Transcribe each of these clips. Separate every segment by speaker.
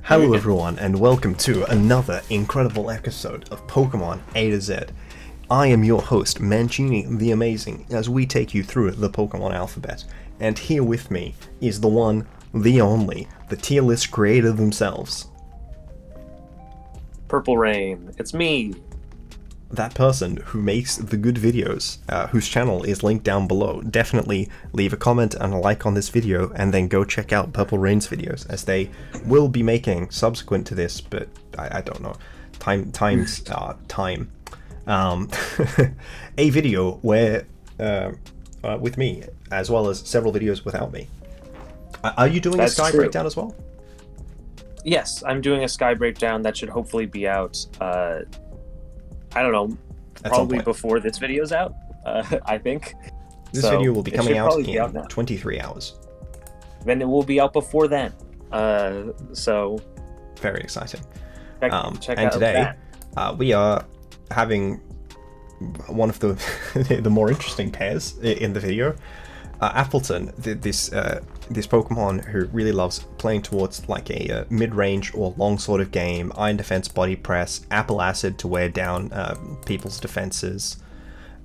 Speaker 1: Hello everyone, and welcome to another incredible episode of Pokemon A to Z. I am your host, Mancini the Amazing, as we take you through the Pokemon alphabet. And here with me is the one, the only, the tier list creator themselves.
Speaker 2: PurpleReign, it's me.
Speaker 1: That person who makes the good videos, whose channel is linked down below. Definitely leave a comment and a like on this video, and then go check out PurpleReighn's videos, as they will be making subsequent to this, but I don't know. Time. A video where, with me, as well as several videos without me. Are you doing
Speaker 2: That's
Speaker 1: a Sky
Speaker 2: true.
Speaker 1: breakdown as well?
Speaker 2: Yes, I'm doing a Sky breakdown that should hopefully be out, I don't know,
Speaker 1: At some
Speaker 2: probably
Speaker 1: point.
Speaker 2: before this video's out, I think.
Speaker 1: This
Speaker 2: So,
Speaker 1: video will be
Speaker 2: it
Speaker 1: coming
Speaker 2: should
Speaker 1: out
Speaker 2: probably be
Speaker 1: in
Speaker 2: now.
Speaker 1: 23 hours.
Speaker 2: Then it will be out before then. So
Speaker 1: Very exciting.
Speaker 2: check
Speaker 1: And
Speaker 2: out
Speaker 1: today,
Speaker 2: that.
Speaker 1: we are having one of the the more interesting pairs in the video. Appletun, this Pokemon who really loves playing towards like a mid-range or long sort of game, Iron Defense, Body Press, Apple Acid to wear down people's defenses,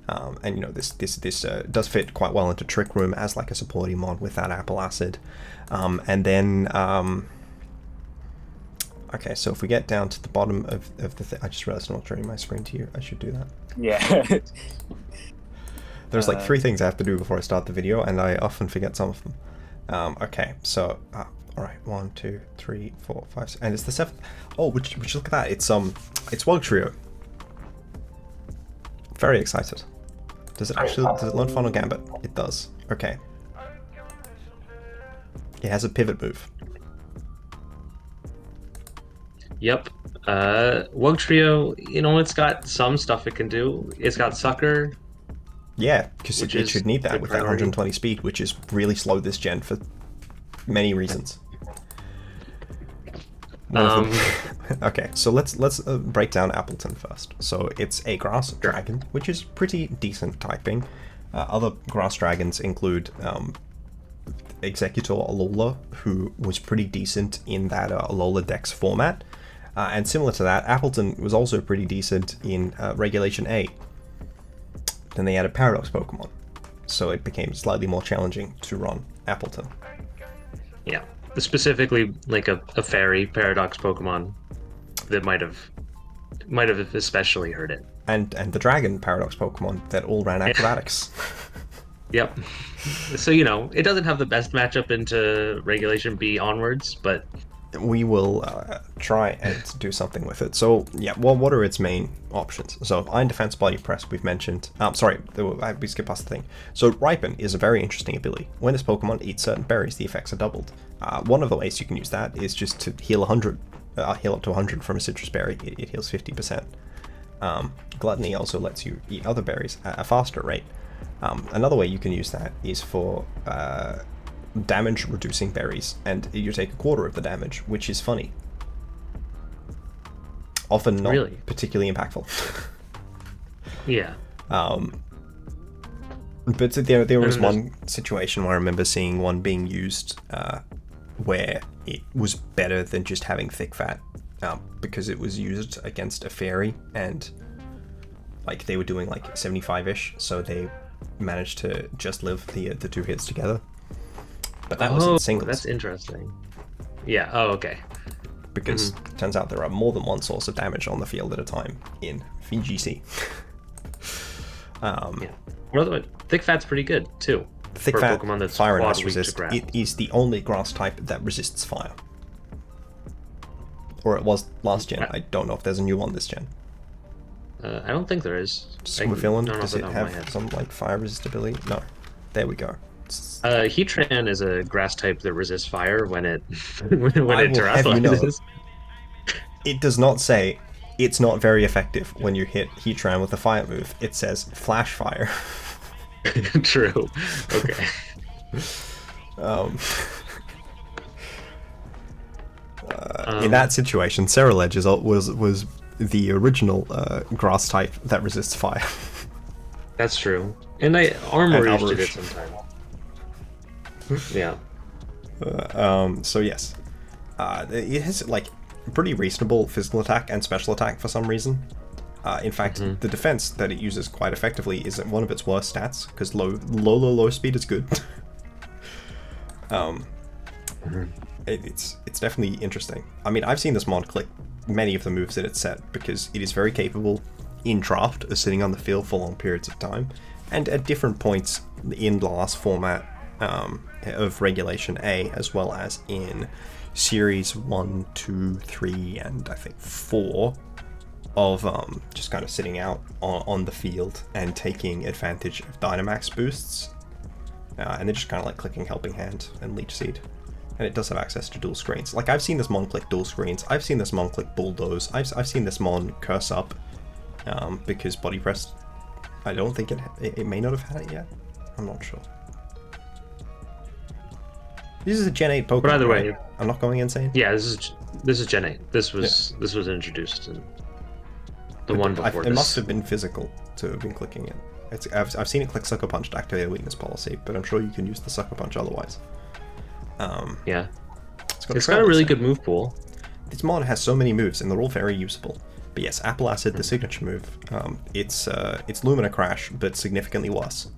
Speaker 1: and you know this does fit quite well into Trick Room as like a supporting mod with that Apple Acid, and then. Okay, so if we get down to the bottom of the I just realized I'm not showing my screen to you. I should do that.
Speaker 2: Yeah.
Speaker 1: There's like 3 things I have to do before I start the video, and I often forget some of them. Okay, so alright, 1, 2, 3, 4, 5, 6, and it's the 7th. Oh, would you look at that? It's Wugtrio. Very excited. Does it learn Final Gambit? It does. Okay. It has a pivot move.
Speaker 3: Yep. Wugtrio, you know, it's got some stuff it can do. It's got Sucker.
Speaker 1: Yeah, because
Speaker 3: Which
Speaker 1: it
Speaker 3: is
Speaker 1: should need that
Speaker 3: good
Speaker 1: with that
Speaker 3: priority.
Speaker 1: 120 speed, which is really slow this gen for many reasons. One of them- okay, so let's break down Appletun first. So it's a grass dragon, which is pretty decent typing. Other grass dragons include Executor Alola, who was pretty decent in that Alola Dex format. And similar to that, Appletun was also pretty decent in Regulation A. Then they added Paradox Pokemon, so it became slightly more challenging to run Appletun.
Speaker 3: Yeah. Specifically, like a fairy Paradox Pokemon that might have especially hurt it.
Speaker 1: And the Dragon Paradox Pokemon that all ran acrobatics.
Speaker 3: Yep. So, you know, it doesn't have the best matchup into Regulation B onwards, but
Speaker 1: We will try and do something with it. So yeah, well, what are its main options? So Iron Defense, Body Press, we've mentioned. Sorry, we skipped past the thing. So Ripen is a very interesting ability. When this Pokemon eats certain berries, the effects are doubled. One of the ways you can use that is just to heal 100, heal up to 100 from a citrus berry. It heals 50%. Gluttony also lets you eat other berries at a faster rate. Another way you can use that is for damage reducing berries, and you take a quarter of the damage, which is funny. Often not
Speaker 3: Really?
Speaker 1: particularly impactful.
Speaker 3: yeah.
Speaker 1: But there was one situation where I remember seeing one being used where it was better than just having thick fat, because it was used against a fairy, and like they were doing like 75-ish, so they managed to just live the 2 hits together. But that was in singles.
Speaker 3: That's interesting. Yeah. Oh, okay.
Speaker 1: Because it turns out there are more than one source of damage on the field at a time in VGC.
Speaker 3: Yeah. Well, Thick Fat's pretty good too.
Speaker 1: Thick
Speaker 3: for a
Speaker 1: Fat,
Speaker 3: Pokemon that's
Speaker 1: Fire and
Speaker 3: quad
Speaker 1: Ice
Speaker 3: weak to
Speaker 1: resist.
Speaker 3: ground.
Speaker 1: It is the only grass type that resists fire. Or it was last gen. I don't know if there's a new one this gen.
Speaker 3: I don't think there is.
Speaker 1: Swimmerfillen,
Speaker 3: don't know
Speaker 1: does
Speaker 3: off
Speaker 1: it
Speaker 3: the top of my
Speaker 1: have
Speaker 3: head.
Speaker 1: some like fire resistibility? No. There we go.
Speaker 3: Heatran is a grass type that resists fire when it when
Speaker 1: I
Speaker 3: it
Speaker 1: will have you know,
Speaker 3: terrestrializes.
Speaker 1: it does not say it's not very effective when you hit Heatran with a fire move. It says flash fire.
Speaker 3: True. Okay.
Speaker 1: In that situation, Ceruledge was the original grass type that resists fire.
Speaker 3: That's true. And Armor
Speaker 1: And
Speaker 3: used to
Speaker 1: Alvarouche.
Speaker 3: it sometimes. Yeah.
Speaker 1: So yes, It has like pretty reasonable physical attack and special attack for some reason. In fact, the defense that it uses quite effectively is one of its worst stats, because low speed is good. It's definitely interesting. I mean, I've seen this mon click many of the moves in its set, because it is very capable in draft of sitting on the field for long periods of time, and at different points in the last format of Regulation A, as well as in Series 1, 2, 3, and I think 4, of just kind of sitting out on the field and taking advantage of Dynamax boosts, and then just kind of like clicking Helping Hand and Leech Seed. And it does have access to dual screens. Like, I've seen this mon click dual screens, I've seen this mon click Bulldoze, I've seen this mon curse up, because Body Press, I don't think it may not have had it yet. I'm not sure. This is a Gen 8 Pokemon.
Speaker 3: By the
Speaker 1: right?
Speaker 3: way,
Speaker 1: I'm not going insane.
Speaker 3: Yeah, this is Gen 8. This was introduced in the one before this.
Speaker 1: It must have been physical to have been clicking it. I've seen it click Sucker Punch to activate a weakness policy, but I'm sure you can use the Sucker Punch otherwise.
Speaker 3: Yeah.
Speaker 1: It's
Speaker 3: got a really good move pool.
Speaker 1: This mon has so many moves, and they're all very usable. But yes, Apple Acid, the signature move, it's Lumina Crash, but significantly worse.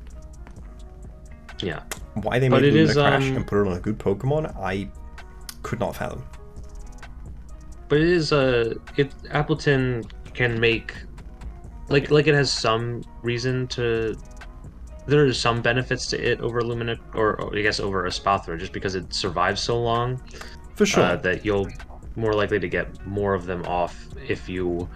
Speaker 3: Yeah.
Speaker 1: Why they made Lumina Crash and put it on a good Pokemon, I could not fathom.
Speaker 3: But it is Appletun can make like it has some reason to. There are some benefits to it over Lumina, or I guess over a Spathra, just because it survives so long.
Speaker 1: For sure.
Speaker 3: That you'll more likely to get more of them off if you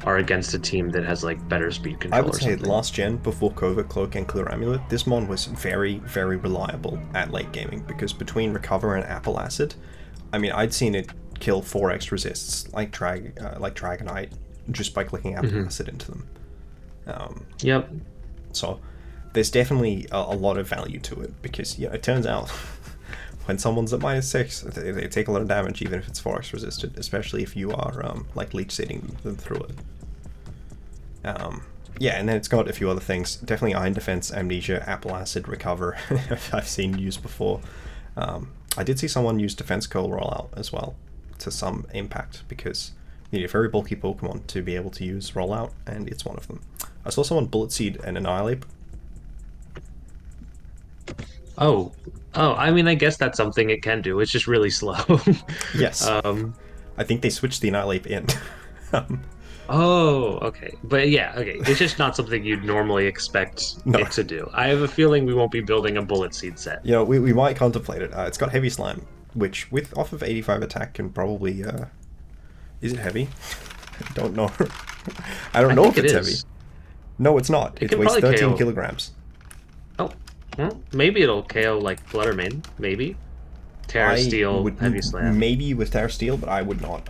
Speaker 3: are against a team that has like better speed control.
Speaker 1: I would say last gen, before Covert Cloak and Clear Amulet, this mon was very, very reliable at late gaming, because between Recover and Apple Acid, I mean, I'd seen it kill 4x resists like Dragonite just by clicking Apple Acid into them.
Speaker 3: Yep.
Speaker 1: So there's definitely a lot of value to it, because it turns out when someone's at -6, they take a lot of damage even if it's 4x resisted, especially if you are like leech seeding them through it. Yeah, and then it's got a few other things. Definitely Iron Defense, Amnesia, Apple Acid, Recover. I've seen used before. I did see someone use Defense Curl Rollout as well to some impact, because you need a very bulky Pokemon to be able to use Rollout, and it's one of them. I saw someone Bullet Seed and Annihilate.
Speaker 3: Oh, I mean, I guess that's something it can do. It's just really slow.
Speaker 1: Yes. I think they switched the Annihilate in.
Speaker 3: Oh, okay. But yeah, okay. It's just not something you'd normally expect it to do. I have a feeling we won't be building a Bullet Seed set.
Speaker 1: We might contemplate it. It's got Heavy Slime, which off of 85 attack can probably... is it heavy? I don't know. I don't know if it's heavy. No, it's not. It weighs 13 kilograms.
Speaker 3: Oh. Well, maybe it'll KO like PurpleReign, maybe. Terra Steel, Heavy Slam.
Speaker 1: Maybe with Terra Steel, but I would not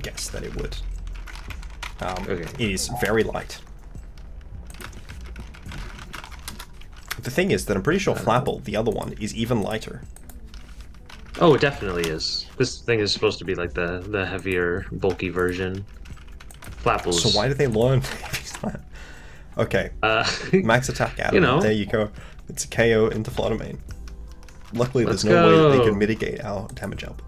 Speaker 1: guess that it would.
Speaker 3: Okay.
Speaker 1: It is very light. The thing is that I'm pretty sure Flapple, the other one, is even lighter.
Speaker 3: Oh, it definitely is. This thing is supposed to be like the heavier, bulky version. Flapple's...
Speaker 1: So why did they learn Heavy Slam? Okay. Max attack Adam. There you go. It's a KO into PurpleReign. Luckily, there's no way that they can mitigate our damage up.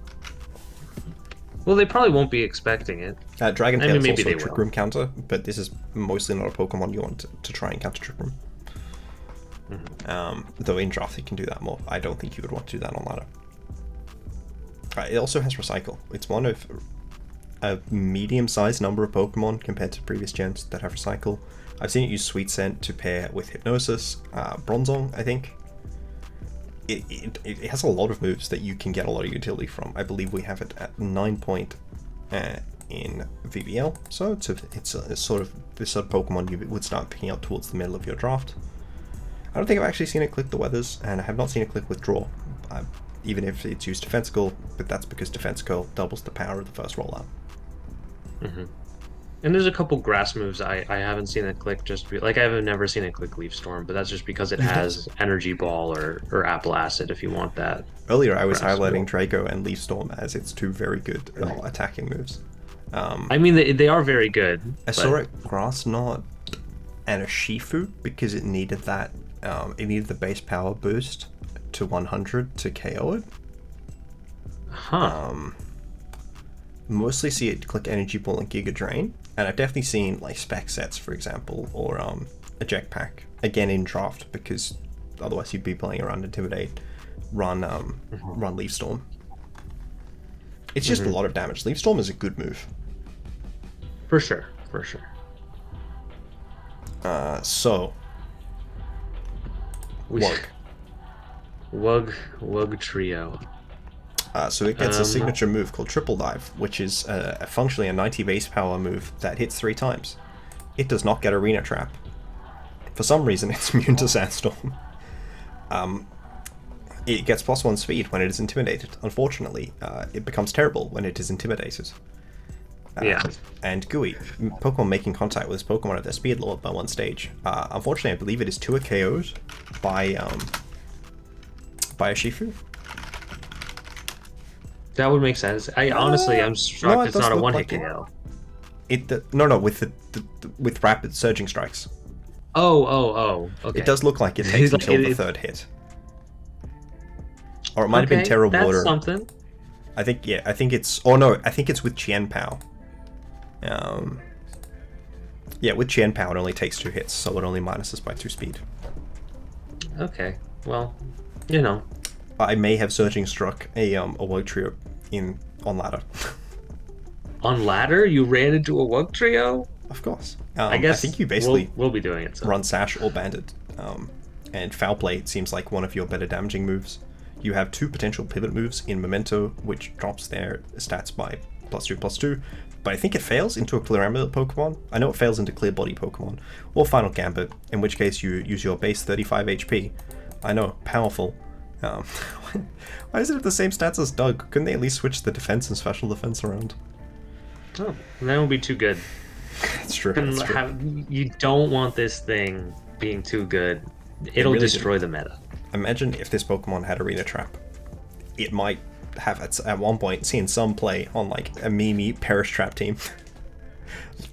Speaker 3: Well, they probably won't be expecting it.
Speaker 1: Dragon Tail is also a Trick Room counter, but this is mostly not a Pokemon you want to try and counter Trick Room. Though in draft, you can do that more. I don't think you would want to do that on ladder. It also has Recycle. It's one of a medium-sized number of Pokemon compared to previous gens that have Recycle. I've seen it use Sweet Scent to pair with Hypnosis, Bronzong, I think. It has a lot of moves that you can get a lot of utility from. I believe we have it at 9 point in VBL, so it's a sort of this sort of Pokemon you would start picking up towards the middle of your draft. I don't think I've actually seen it click the Weathers, and I have not seen it click Withdraw, even if it's used Defense Curl, but that's because Defense Curl doubles the power of the first rollout.
Speaker 3: And there's a couple grass moves I haven't seen it click, like I've never seen it click Leaf Storm, but that's just because it has Energy Ball or Apple Acid if you want that.
Speaker 1: Earlier I was highlighting Draco and Leaf Storm as its two very good attacking moves.
Speaker 3: I mean, they are very good.
Speaker 1: I saw it Grass Knot and a Shifu because it needed that, it needed the base power boost to 100 to KO it. mostly see it click Energy Ball and Giga Drain, and I've definitely seen like spec sets, for example, or eject pack again in draft, because otherwise you'd be playing around Intimidate, run Leaf Storm. It's just a lot of damage. Leaf Storm is a good move.
Speaker 3: For sure.
Speaker 1: So
Speaker 3: Wugtrio.
Speaker 1: So it gets a signature move called Triple Dive, which is functionally a 90 base power move that hits 3 times. It does not get Arena Trap. For some reason, it's immune to Sandstorm. It gets +1 speed when it is intimidated. Unfortunately, it becomes terrible when it is intimidated. And Gooey, Pokemon making contact with this Pokemon at their speed lowered by 1 stage. Unfortunately, I believe it is 2 KO'd by a Shifu.
Speaker 3: That would make sense. Honestly, I'm shocked it's not a one-hit KO.
Speaker 1: With rapid surging strikes.
Speaker 3: Oh, okay.
Speaker 1: It does look like it takes until the 3rd hit. Or it might have been Terra Water.
Speaker 3: That's something.
Speaker 1: I think it's... Oh no, I think it's with Chien Pao. With Chien Pao it only takes 2 hits, so it only minuses by 2 speed.
Speaker 3: Okay, well,
Speaker 1: I may have Surging Struck a Wugtrio on ladder.
Speaker 3: On ladder? You ran into a Wugtrio?
Speaker 1: Of course.
Speaker 3: I guess
Speaker 1: I think you basically
Speaker 3: we'll be doing it. So.
Speaker 1: Run Sash or Bandit. And Foul Play seems like one of your better damaging moves. You have 2 potential pivot moves in Memento, which drops their stats by +2/+2, but I think it fails into a Clear Amulet Pokemon. I know it fails into Clear Body Pokemon, or Final Gambit, in which case you use your base 35 HP. I know, powerful. Why does it have the same stats as Doug? Couldn't they at least switch the defense and special defense around?
Speaker 3: Oh, that would be too good.
Speaker 1: It's true.
Speaker 3: You don't want this thing being too good. It'll really destroy the meta.
Speaker 1: Imagine if this Pokemon had Arena Trap. It might have at one point seen some play on like a Mimi Perish Trap team.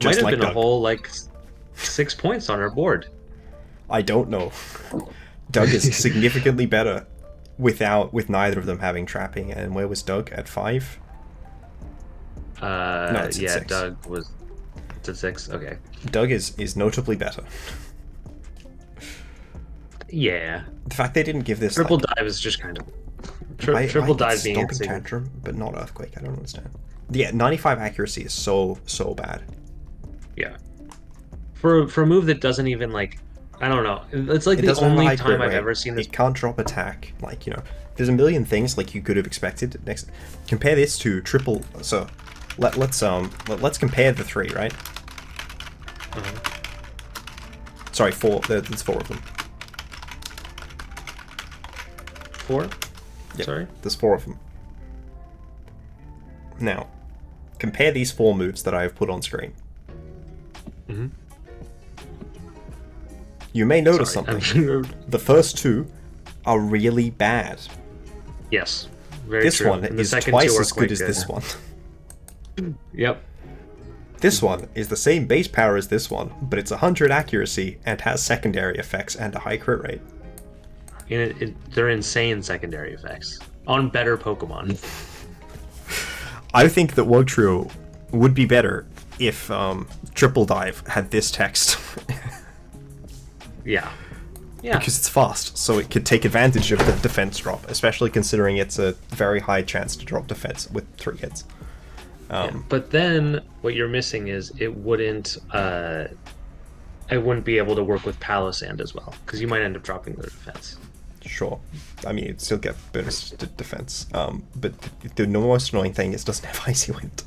Speaker 3: Might have been Doug. A whole 6 points on our board.
Speaker 1: I don't know. Doug is significantly better with neither of them having trapping. And where was Doug at 5?
Speaker 3: No, it's at 6. Doug was at 6. Okay.
Speaker 1: Doug is notably better.
Speaker 3: Yeah.
Speaker 1: The fact they didn't give this
Speaker 3: Triple Dive is just kind of Triple Dive being
Speaker 1: Stomping Tantrum, but not Earthquake. I don't understand. Yeah, 95 accuracy is so bad.
Speaker 3: Yeah. For a move that doesn't even I don't know. It's like the only time I've ever seen this.
Speaker 1: It can't drop attack. There's a million things you could have expected. Next, compare this to triple. So, let's compare the 3, right? Sorry, 4. There's 4 of them.
Speaker 3: 4?
Speaker 1: Yep,
Speaker 3: sorry?
Speaker 1: There's 4 of them. Now, compare these 4 moves that I have put on screen. You may notice something. The first 2 are really bad.
Speaker 3: Yes, very
Speaker 1: this
Speaker 3: true.
Speaker 1: One is twice as good as this one.
Speaker 3: Yep.
Speaker 1: This one is the same base power as this one, but it's 100 accuracy and has secondary effects and a high crit rate.
Speaker 3: They're insane secondary effects on better Pokemon.
Speaker 1: I think that Wugtrio would be better if Triple Dive had this text.
Speaker 3: Yeah.
Speaker 1: Because it's fast, so it could take advantage of the defense drop, especially considering it's a very high chance to drop defense with 3 hits.
Speaker 3: But then what you're missing is it wouldn't be able to work with Palossand as well, because you might end up dropping their defense.
Speaker 1: Sure. I mean, it'd still get bonus to defense. But the most annoying thing is it doesn't have Icy Wind.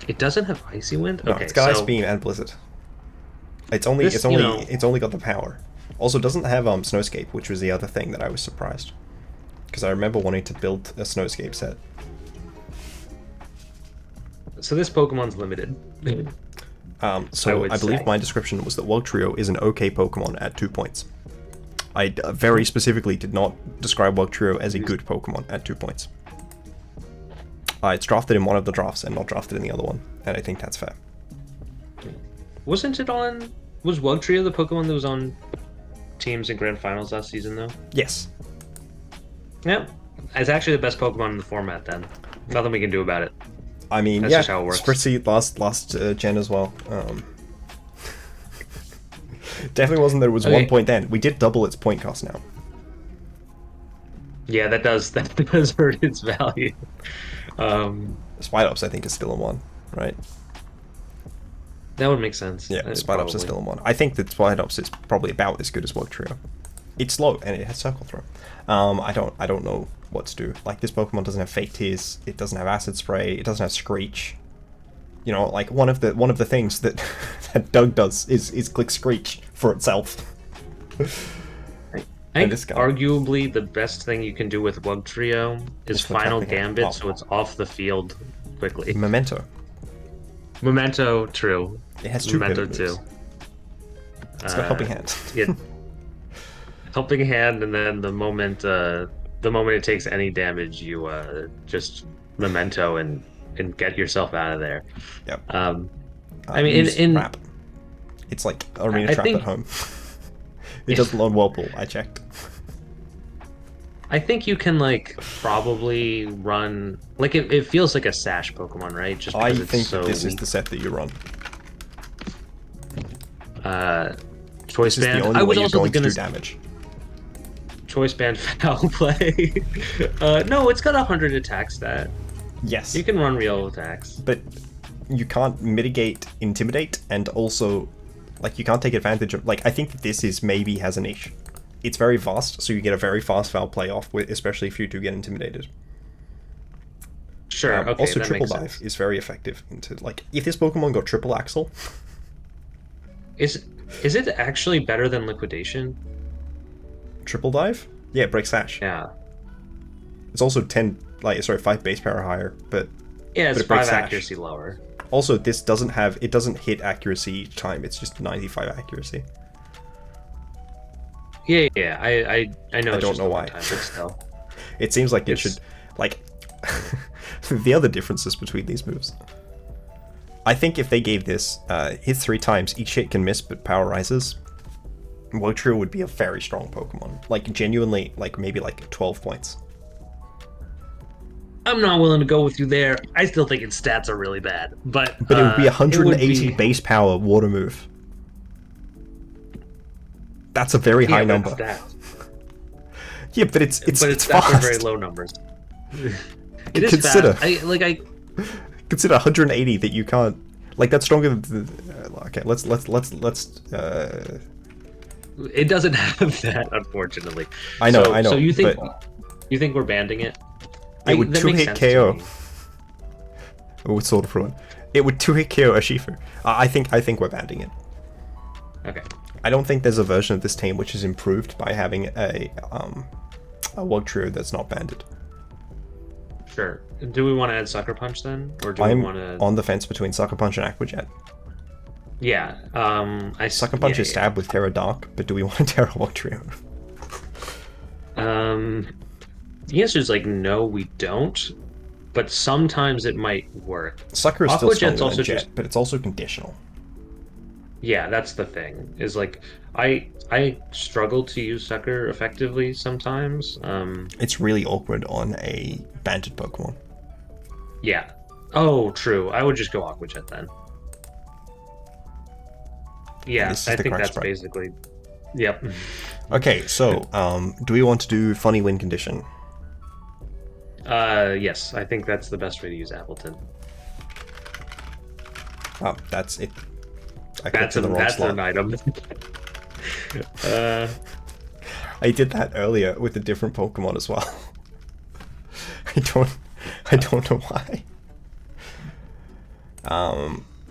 Speaker 3: It doesn't have Icy Wind?
Speaker 1: No, it's got Ice Beam and Blizzard. It's only got the power. Also, it doesn't have Snowscape, which was the other thing that I was surprised. Because I remember wanting to build a Snowscape set.
Speaker 3: So this Pokemon's limited.
Speaker 1: I believe my description was that Wugtrio is an okay Pokemon at 2 points. I very specifically did not describe Wugtrio as a good Pokemon at 2 points. It's drafted in one of the drafts and not drafted in the other one, and I think that's fair.
Speaker 3: Was Wugtrio the Pokemon that was on teams in Grand Finals last season, though?
Speaker 1: Yes.
Speaker 3: Yeah. It's actually the best Pokemon in the format, then. Nothing we can do about it.
Speaker 1: I mean,
Speaker 3: That's
Speaker 1: yeah,
Speaker 3: just how it works.
Speaker 1: Sprit Seed last gen as well. Definitely wasn't that it was
Speaker 3: Okay.
Speaker 1: 1 point then. We did double its point cost now.
Speaker 3: Yeah, that does hurt its value.
Speaker 1: Spidops, I think, is still in 1, right?
Speaker 3: That would make sense.
Speaker 1: Yeah, Spidops
Speaker 3: probably.
Speaker 1: is still in 1. I think that Spidops is probably about as good as Wugtrio. It's slow and it has Circle Throw. I don't know what to do. Like, this Pokemon doesn't have Fake Tears, it doesn't have Acid Spray, it doesn't have Screech. You know, like one of the things that that Doug does is click Screech for itself.
Speaker 3: I think arguably the best thing you can do with Wugtrio is Final Gambit, so it's off the field quickly.
Speaker 1: Memento.
Speaker 3: Memento, true.
Speaker 1: It has 2
Speaker 3: Memento
Speaker 1: pivot
Speaker 3: too.
Speaker 1: moves. It's got Helping Hand.
Speaker 3: Yeah. Helping Hand, and then the moment it takes any damage, you just Memento and get yourself out of there.
Speaker 1: Yep.
Speaker 3: I mean, in
Speaker 1: Trap. It's like Arena
Speaker 3: I
Speaker 1: Trap
Speaker 3: think-
Speaker 1: at home. It doesn't load Whirlpool, I checked.
Speaker 3: I think you can like probably run like it feels like a Sash Pokemon, right? Just
Speaker 1: I
Speaker 3: because it's
Speaker 1: think
Speaker 3: so
Speaker 1: that this is
Speaker 3: weak.
Speaker 1: the set that you run.
Speaker 3: Choice
Speaker 1: This is
Speaker 3: Band.
Speaker 1: the only
Speaker 3: I
Speaker 1: way
Speaker 3: was
Speaker 1: you're
Speaker 3: also
Speaker 1: going to
Speaker 3: gonna
Speaker 1: do damage.
Speaker 3: Choice Band Foul Play. No, it's got 100 attack stat.
Speaker 1: Yes.
Speaker 3: You can run real attacks.
Speaker 1: But you can't mitigate Intimidate, and also, like, you can't take advantage of... Like, I think that this is maybe has a niche. It's very fast, so you get a very fast foul play off, especially if you do get intimidated.
Speaker 3: Sure, okay,
Speaker 1: also,
Speaker 3: that
Speaker 1: Triple
Speaker 3: makes
Speaker 1: Dive
Speaker 3: sense.
Speaker 1: is very effective. Into like, if this Pokemon got Triple Axle,
Speaker 3: Is it actually better than Liquidation?
Speaker 1: Triple Dive? Yeah, it breaks Sash.
Speaker 3: Yeah.
Speaker 1: It's also 5 base power higher, but
Speaker 3: Yeah, it's
Speaker 1: it breaks
Speaker 3: 5
Speaker 1: Sash.
Speaker 3: accuracy lower.
Speaker 1: Also, this doesn't hit accuracy each time, it's just 95 accuracy.
Speaker 3: Yeah, I know.
Speaker 1: I
Speaker 3: it's
Speaker 1: don't
Speaker 3: just
Speaker 1: know
Speaker 3: a
Speaker 1: why.
Speaker 3: one-time, but still.
Speaker 1: It seems like it
Speaker 3: It's-
Speaker 1: should, like, the other differences between these moves. I think if they gave this, hit 3 times, each hit can miss but power rises, Wugtrio would be a very strong Pokemon. Like, genuinely, like, maybe like 12 points.
Speaker 3: I'm not willing to go with you there. I still think its stats are really bad, but
Speaker 1: But it would be 180
Speaker 3: it would be-
Speaker 1: base power water move. That's a very high
Speaker 3: yeah,
Speaker 1: number.
Speaker 3: but
Speaker 1: Yeah, but it's
Speaker 3: its stats
Speaker 1: fast.
Speaker 3: are very low numbers. It is
Speaker 1: Consider.
Speaker 3: fast.
Speaker 1: Consider 180 that you can't. Like, that's stronger than. Okay, let's.
Speaker 3: It doesn't have that, unfortunately.
Speaker 1: I know,
Speaker 3: So,
Speaker 1: I know.
Speaker 3: So you think
Speaker 1: but
Speaker 3: we're banding it?
Speaker 1: it would
Speaker 3: That makes
Speaker 1: 2-hit
Speaker 3: sense to
Speaker 1: KO.
Speaker 3: me.
Speaker 1: It would Sword of Ruin. It would 2-hit KO a Shifu. I think we're banding it.
Speaker 3: Okay.
Speaker 1: I don't think there's a version of this team which is improved by having a Wugtrio that's not banded.
Speaker 3: Sure. Do we want to add Sucker Punch then, or do we
Speaker 1: I'm
Speaker 3: want to?
Speaker 1: on the fence between Sucker Punch and Aqua Jet.
Speaker 3: Yeah.
Speaker 1: Sucker Punch is Stab with Terra Dark, but do we want a Terra Wugtrio?
Speaker 3: The answer is like no, we don't. But sometimes it might work.
Speaker 1: Sucker is still
Speaker 3: Aqua Jet's
Speaker 1: stronger
Speaker 3: also
Speaker 1: than Jet,
Speaker 3: just-
Speaker 1: but it's also conditional.
Speaker 3: Yeah, that's the thing. Is like I struggle to use Sucker effectively sometimes.
Speaker 1: It's really awkward on a banded Pokemon.
Speaker 3: Yeah. Oh, true. I would just go Aqua Jet then. Yeah,
Speaker 1: this is
Speaker 3: I
Speaker 1: the
Speaker 3: think
Speaker 1: correct
Speaker 3: that's
Speaker 1: spread.
Speaker 3: basically. Yep.
Speaker 1: Okay, so do we want to do funny win condition?
Speaker 3: Yes, I think that's the best way to use Appleton.
Speaker 1: Oh, that's it. I clicked
Speaker 3: That's
Speaker 1: to the wrong
Speaker 3: an
Speaker 1: slot.
Speaker 3: item.
Speaker 1: I did that earlier with a different Pokemon as well. I don't know why.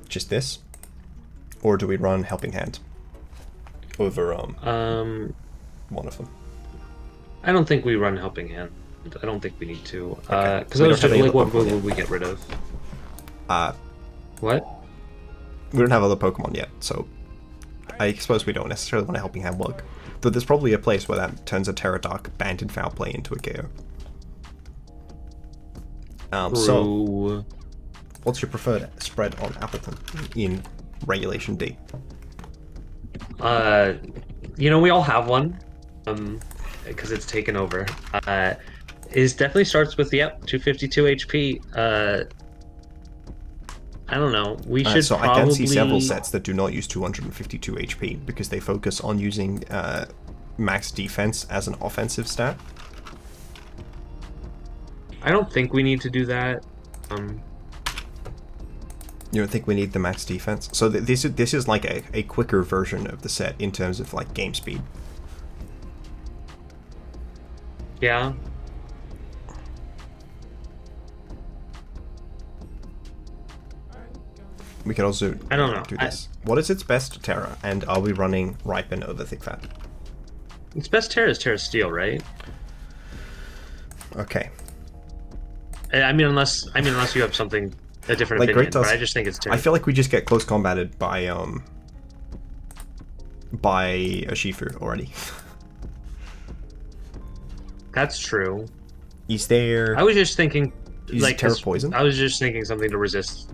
Speaker 1: Just this, or do we run Helping Hand over one of them?
Speaker 3: I don't think we run Helping Hand. I don't think we need to.
Speaker 1: Okay.
Speaker 3: Because
Speaker 1: We
Speaker 3: I was
Speaker 1: don't have
Speaker 3: just
Speaker 1: any
Speaker 3: like, what
Speaker 1: other Pokemon
Speaker 3: would we get rid of? What?
Speaker 1: We don't have other Pokemon yet, so I suppose we don't necessarily want a Helping Hand Lug. Though there's probably a place where that turns a Terra Dark banded Foul Play into a KO. So,
Speaker 3: True.
Speaker 1: what's your preferred spread on Appleton in Regulation D?
Speaker 3: We all have one, because it's taken over. It definitely starts with 252 HP. I don't know. We should
Speaker 1: so
Speaker 3: probably...
Speaker 1: I can see several sets that do not use 252 HP because they focus on using max defense as an offensive stat.
Speaker 3: I don't think we need to do that.
Speaker 1: You don't think we need the max defense? So this is like a quicker version of the set in terms of like game speed.
Speaker 3: Yeah.
Speaker 1: We can also
Speaker 3: I don't know.
Speaker 1: do this. What is its best Terra? And are we running Ripen over Thick Fat?
Speaker 3: Its best Terra is Terra Steel, right?
Speaker 1: Okay.
Speaker 3: I mean, unless you have something a different
Speaker 1: Like
Speaker 3: opinion,
Speaker 1: Great
Speaker 3: but I just think it's Terra.
Speaker 1: I feel like we just get close combated by a Shifu already.
Speaker 3: That's true.
Speaker 1: Is there?
Speaker 3: I was just thinking,
Speaker 1: Is
Speaker 3: like,
Speaker 1: Terra Poison?
Speaker 3: I was just thinking something to resist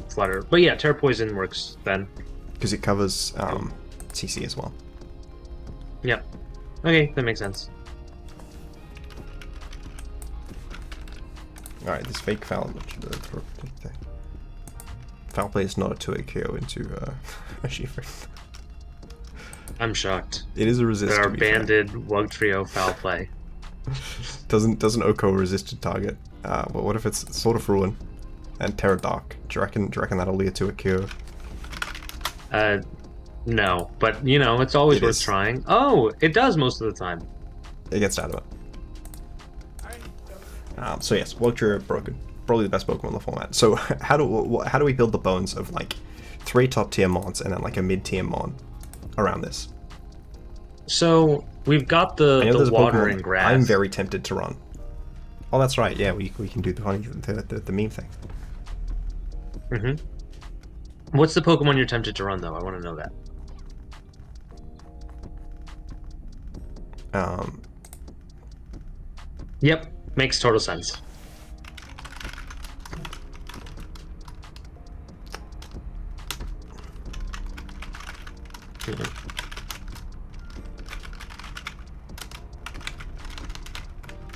Speaker 3: Flutter. But yeah, Terra Poison works then.
Speaker 1: Because it covers CC as well.
Speaker 3: Yep. Okay, that makes sense.
Speaker 1: Alright, this fake foul. Foul play is not a 2A KO into a Shifu.
Speaker 3: I'm shocked.
Speaker 1: It is a resist.
Speaker 3: There are banded Wugtrio foul play.
Speaker 1: Doesn't Oko resist a target? But what if it's Sword of Ruin and Terra Dark? Do you reckon that'll lead to a KO?
Speaker 3: No, but you know, it's always worth trying. Oh, it does most of the time.
Speaker 1: It gets out of it. So yes, Wugtrio broken. Probably the best Pokemon in the format. So how do we build the bones of like 3 top tier mons and then like a mid tier mon around this?
Speaker 3: So we've got the watering grass.
Speaker 1: I'm very tempted to run. Oh, that's right. Yeah, we can do the meme thing.
Speaker 3: Mm-hmm. What's the Pokemon you're tempted to run though? I want to know that. Yep, makes total sense.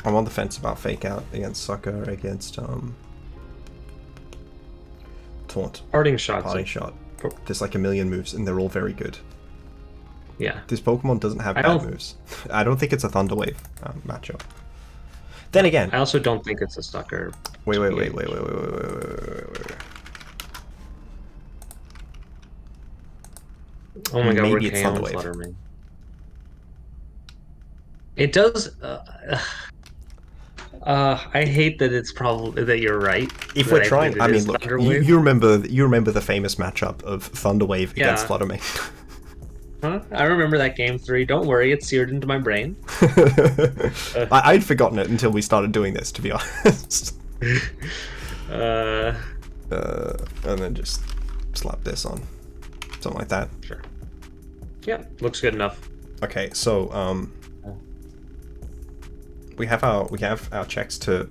Speaker 1: I'm on the fence about Fake Out against Sucker, against Taunt.
Speaker 3: Parting Shot.
Speaker 1: There's like a million moves and they're all very good.
Speaker 3: Yeah.
Speaker 1: This Pokemon doesn't have bad moves. I don't think it's a Thunder Wave matchup. Then again,
Speaker 3: I also don't think it's a Sucker.
Speaker 1: Wait.
Speaker 3: Oh my god,
Speaker 1: maybe it's Thunder Wave.
Speaker 3: FlutterMane. It does. I hate that it's probably that you're right.
Speaker 1: If we're trying, I mean, look, you remember the famous matchup of Thunder Wave against FlutterMane.
Speaker 3: Huh? I remember that game 3. Don't worry, it's seared into my brain.
Speaker 1: I'd forgotten it until we started doing this, to be honest.
Speaker 3: And
Speaker 1: then just slap this on, something like that.
Speaker 3: Sure. Yeah, looks good enough.
Speaker 1: Okay, so we have our checks to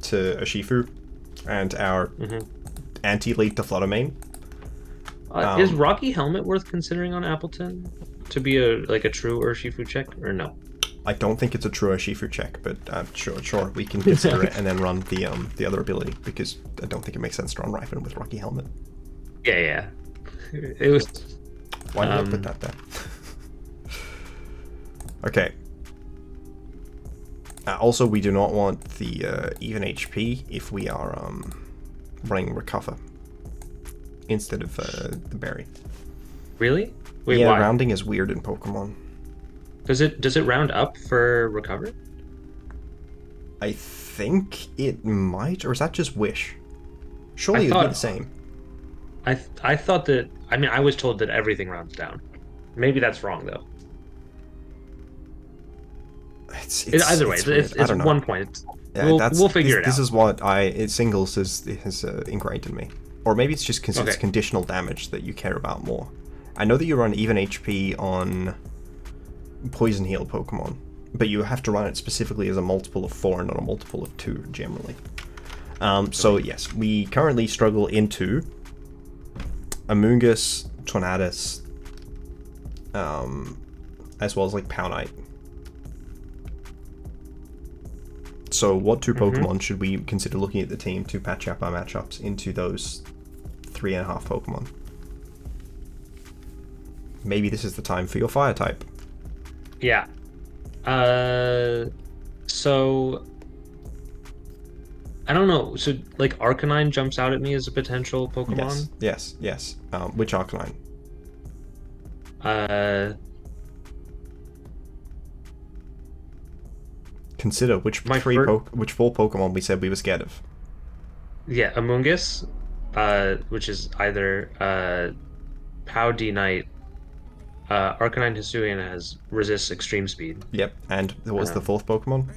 Speaker 1: Urshifu and our anti-lead to FlutterMane.
Speaker 3: Is Rocky Helmet worth considering on Appletun to be a true Urshifu check or no?
Speaker 1: I don't think it's a true Urshifu check, but sure we can consider it and then run the other ability because I don't think it makes sense to run Ripen with Rocky Helmet.
Speaker 3: Yeah. It was.
Speaker 1: Why did I put that there? Okay. Also, we do not want the even HP if we are running Recover instead of the Berry.
Speaker 3: Really? Wait,
Speaker 1: yeah,
Speaker 3: why?
Speaker 1: rounding is weird in Pokemon.
Speaker 3: Does it round up for Recover?
Speaker 1: I think it might, or is that just Wish? Surely it'd be the same.
Speaker 3: I thought that. I mean, I was told that everything rounds down. Maybe that's wrong though. Either way, it's 1 point. We'll figure it out.
Speaker 1: This is what singles is ingrained in me, or maybe it's just because it's conditional damage that you care about more. I know that you run even HP on Poison Heal Pokemon, but you have to run it specifically as a multiple of 4 and not a multiple of 2 generally. So yes, we currently struggle into Amoonguss, Tornadus, as well as like Pownite. So what two Pokemon should we consider looking at the team to patch up our matchups into those 3.5 Pokemon? Maybe this is the time for your fire type.
Speaker 3: Yeah. So I don't know. So like Arcanine jumps out at me as a potential Pokemon.
Speaker 1: Yes. Which Arcanine? Consider which four Pokemon we said we were scared of.
Speaker 3: Yeah, Amoonguss, which is either Pau Knight, Arcanine Hisuian has resists extreme speed.
Speaker 1: Yep, and what was the fourth Pokemon?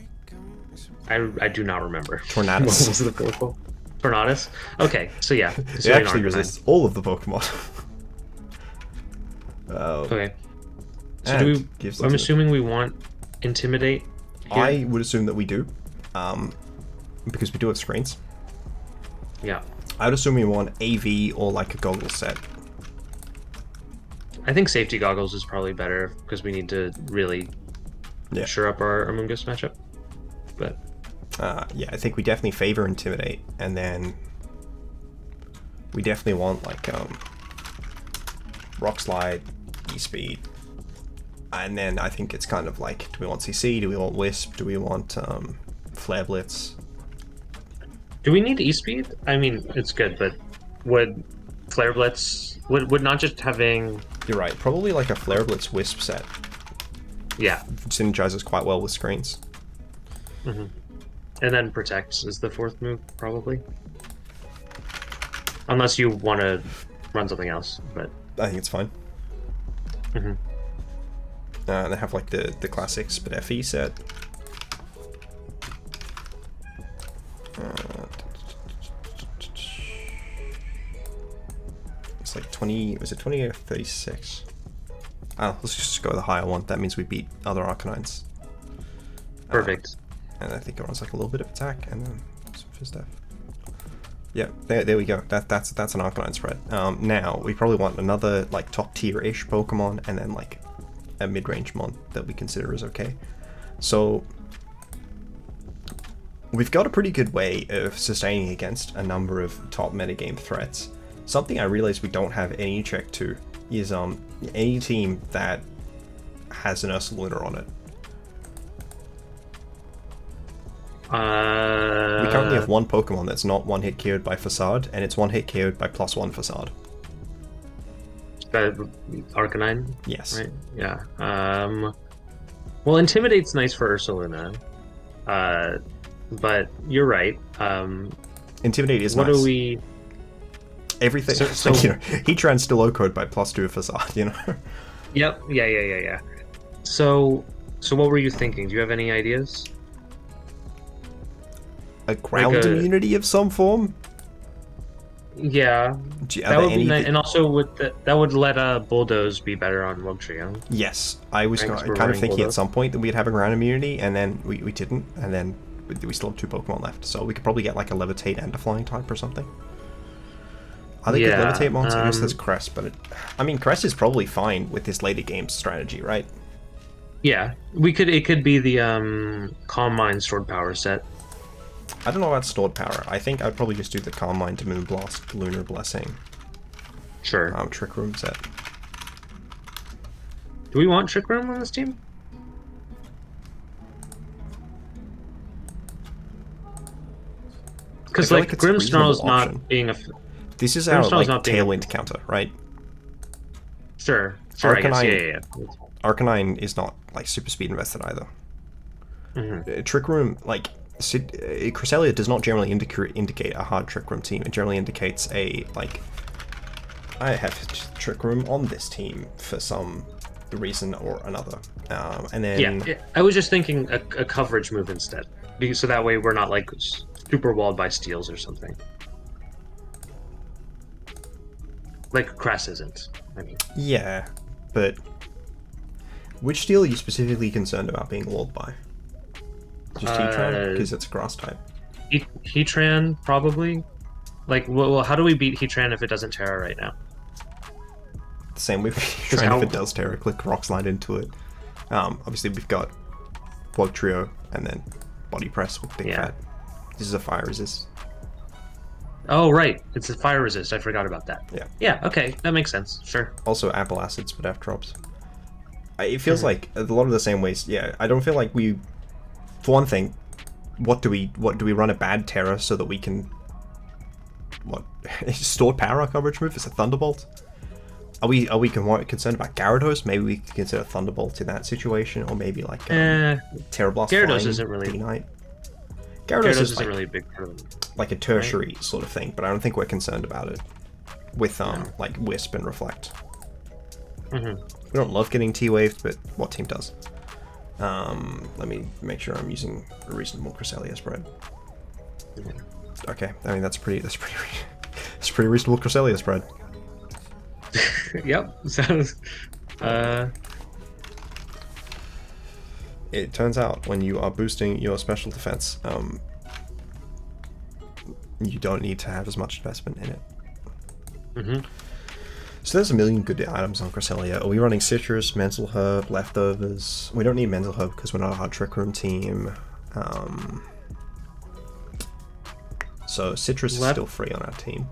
Speaker 3: I do not remember.
Speaker 1: Tornadus.
Speaker 3: What was the fourth one? Tornadus? Okay, so yeah.
Speaker 1: It actually resists all of the Pokemon.
Speaker 3: Okay. So I'm assuming we want Intimidate here?
Speaker 1: I would assume that we do. Because we do have screens.
Speaker 3: Yeah.
Speaker 1: I would assume we want AV or like a goggle set.
Speaker 3: I think safety goggles is probably better because we need to really shore up our Amoonguss matchup. But
Speaker 1: yeah, I think we definitely favor Intimidate, and then we definitely want like Rock Slide, E-Speed, and then I think it's kind of like, do we want CC, do we want Wisp, do we want Flare Blitz?
Speaker 3: Do we need E-Speed? I mean, it's good, but would Flare Blitz would not just having...
Speaker 1: You're right, probably like a Flare Blitz Wisp set.
Speaker 3: Yeah.
Speaker 1: Synergizes quite well with screens.
Speaker 3: Mm-hmm. And then Protect is the fourth move, probably. Unless you want to run something else, but...
Speaker 1: I think it's fine.
Speaker 3: Mm-hmm.
Speaker 1: They have like the classic Spit FE set. It's like 20, was it 20 or 36? Let's just go with the higher one. That means we beat other Arcanines.
Speaker 3: Perfect.
Speaker 1: And I think it runs like a little bit of attack and then some Fizz Def. Yeah, there we go. That's an Arcanine spread. Now we probably want another like top tier-ish Pokemon, and then like a mid-range mon that we consider is okay. So we've got a pretty good way of sustaining against a number of top metagame threats. Something I realize we don't have any check to is any team that has an Ursaluna on it. We currently have one Pokemon that's not one-hit KO'd by Facade, and it's one-hit KO'd by +1 Facade.
Speaker 3: Arcanine?
Speaker 1: Yes.
Speaker 3: Right? Yeah. Well, Intimidate's nice for Ursaluna. But you're right.
Speaker 1: Intimidate is
Speaker 3: what
Speaker 1: nice.
Speaker 3: What do we...
Speaker 1: Everything. So you know, Heatran's still O-code by +2 Facade, you know?
Speaker 3: Yep. Yeah. So what were you thinking? Do you have any ideas?
Speaker 1: A ground immunity of some form?
Speaker 3: Yeah, that would be nice, and also that would let Bulldoze be better on Wugtrio.
Speaker 1: Yes, I was kind of thinking Bulldoze at some point that we'd have a ground immunity, and then we didn't, and then we still have 2 Pokemon left, so we could probably get like a Levitate and a Flying type or something. I think good Levitate mons. I guess there's Cress, but I mean Cress is probably fine with this later game strategy, right?
Speaker 3: Yeah, it could be the Calm Mind Stored Power set.
Speaker 1: I don't know about stored power. I think I'd probably just do the Calm Mind to Moonblast, Lunar Blessing.
Speaker 3: Sure.
Speaker 1: Trick Room set.
Speaker 3: Do we want Trick Room on this team? Because like Grimmsnarl's not being a...
Speaker 1: This is our like Tailwind counter, right?
Speaker 3: Sure.
Speaker 1: Arcanine,
Speaker 3: I guess. Yeah.
Speaker 1: Arcanine is not like super speed invested either.
Speaker 3: Mm-hmm.
Speaker 1: Trick Room, like... Cresselia does not generally indicate a hard Trick Room team. It generally indicates a, like, I have Trick Room on this team for some reason or another. And then...
Speaker 3: Yeah, I was just thinking a coverage move instead. So that way we're not, like, super walled by steals or something. Like Cress isn't, I mean.
Speaker 1: Yeah, but... Which steal are you specifically concerned about being walled by? Just Heatran? Because it's a grass type.
Speaker 3: Heatran, probably. Like, well, how do we beat Heatran if it doesn't Terra right now?
Speaker 1: The same way Heatran if it does Terra, click Rock Slide into it. Obviously we've got Wugtrio, and then body press with big fat. This is a fire resist.
Speaker 3: Oh, right. It's a fire resist. I forgot about that.
Speaker 1: Yeah.
Speaker 3: Yeah, okay. That makes sense. Sure.
Speaker 1: Also, apple acids would have drops. It feels like a lot of the same ways. Yeah, I don't feel like we... For one thing, what do we run a bad Terra so that we can... What? Stored power our coverage move? Is a Thunderbolt? Are we concerned about Gyarados? Maybe we could consider Thunderbolt in that situation, or maybe like Terra Blast.
Speaker 3: Gyarados isn't really...
Speaker 1: D-Knight.
Speaker 3: Gyarados isn't really a big part of it.
Speaker 1: Like a tertiary sort of thing, but I don't think we're concerned about it with like Wisp and Reflect. We don't love getting T-Waved, but what team does? Let me make sure I'm using a reasonable Cresselia spread. Okay, I mean that's pretty reasonable Cresselia spread.
Speaker 3: Yep, sounds.
Speaker 1: It turns out when you are boosting your special defense, you don't need to have as much investment in it. So there's a million good items on Cresselia. Are we running Citrus, Mental Herb, Leftovers? We don't need Mental Herb because we're not a hard Trick Room team. So Citrus is still free on our team.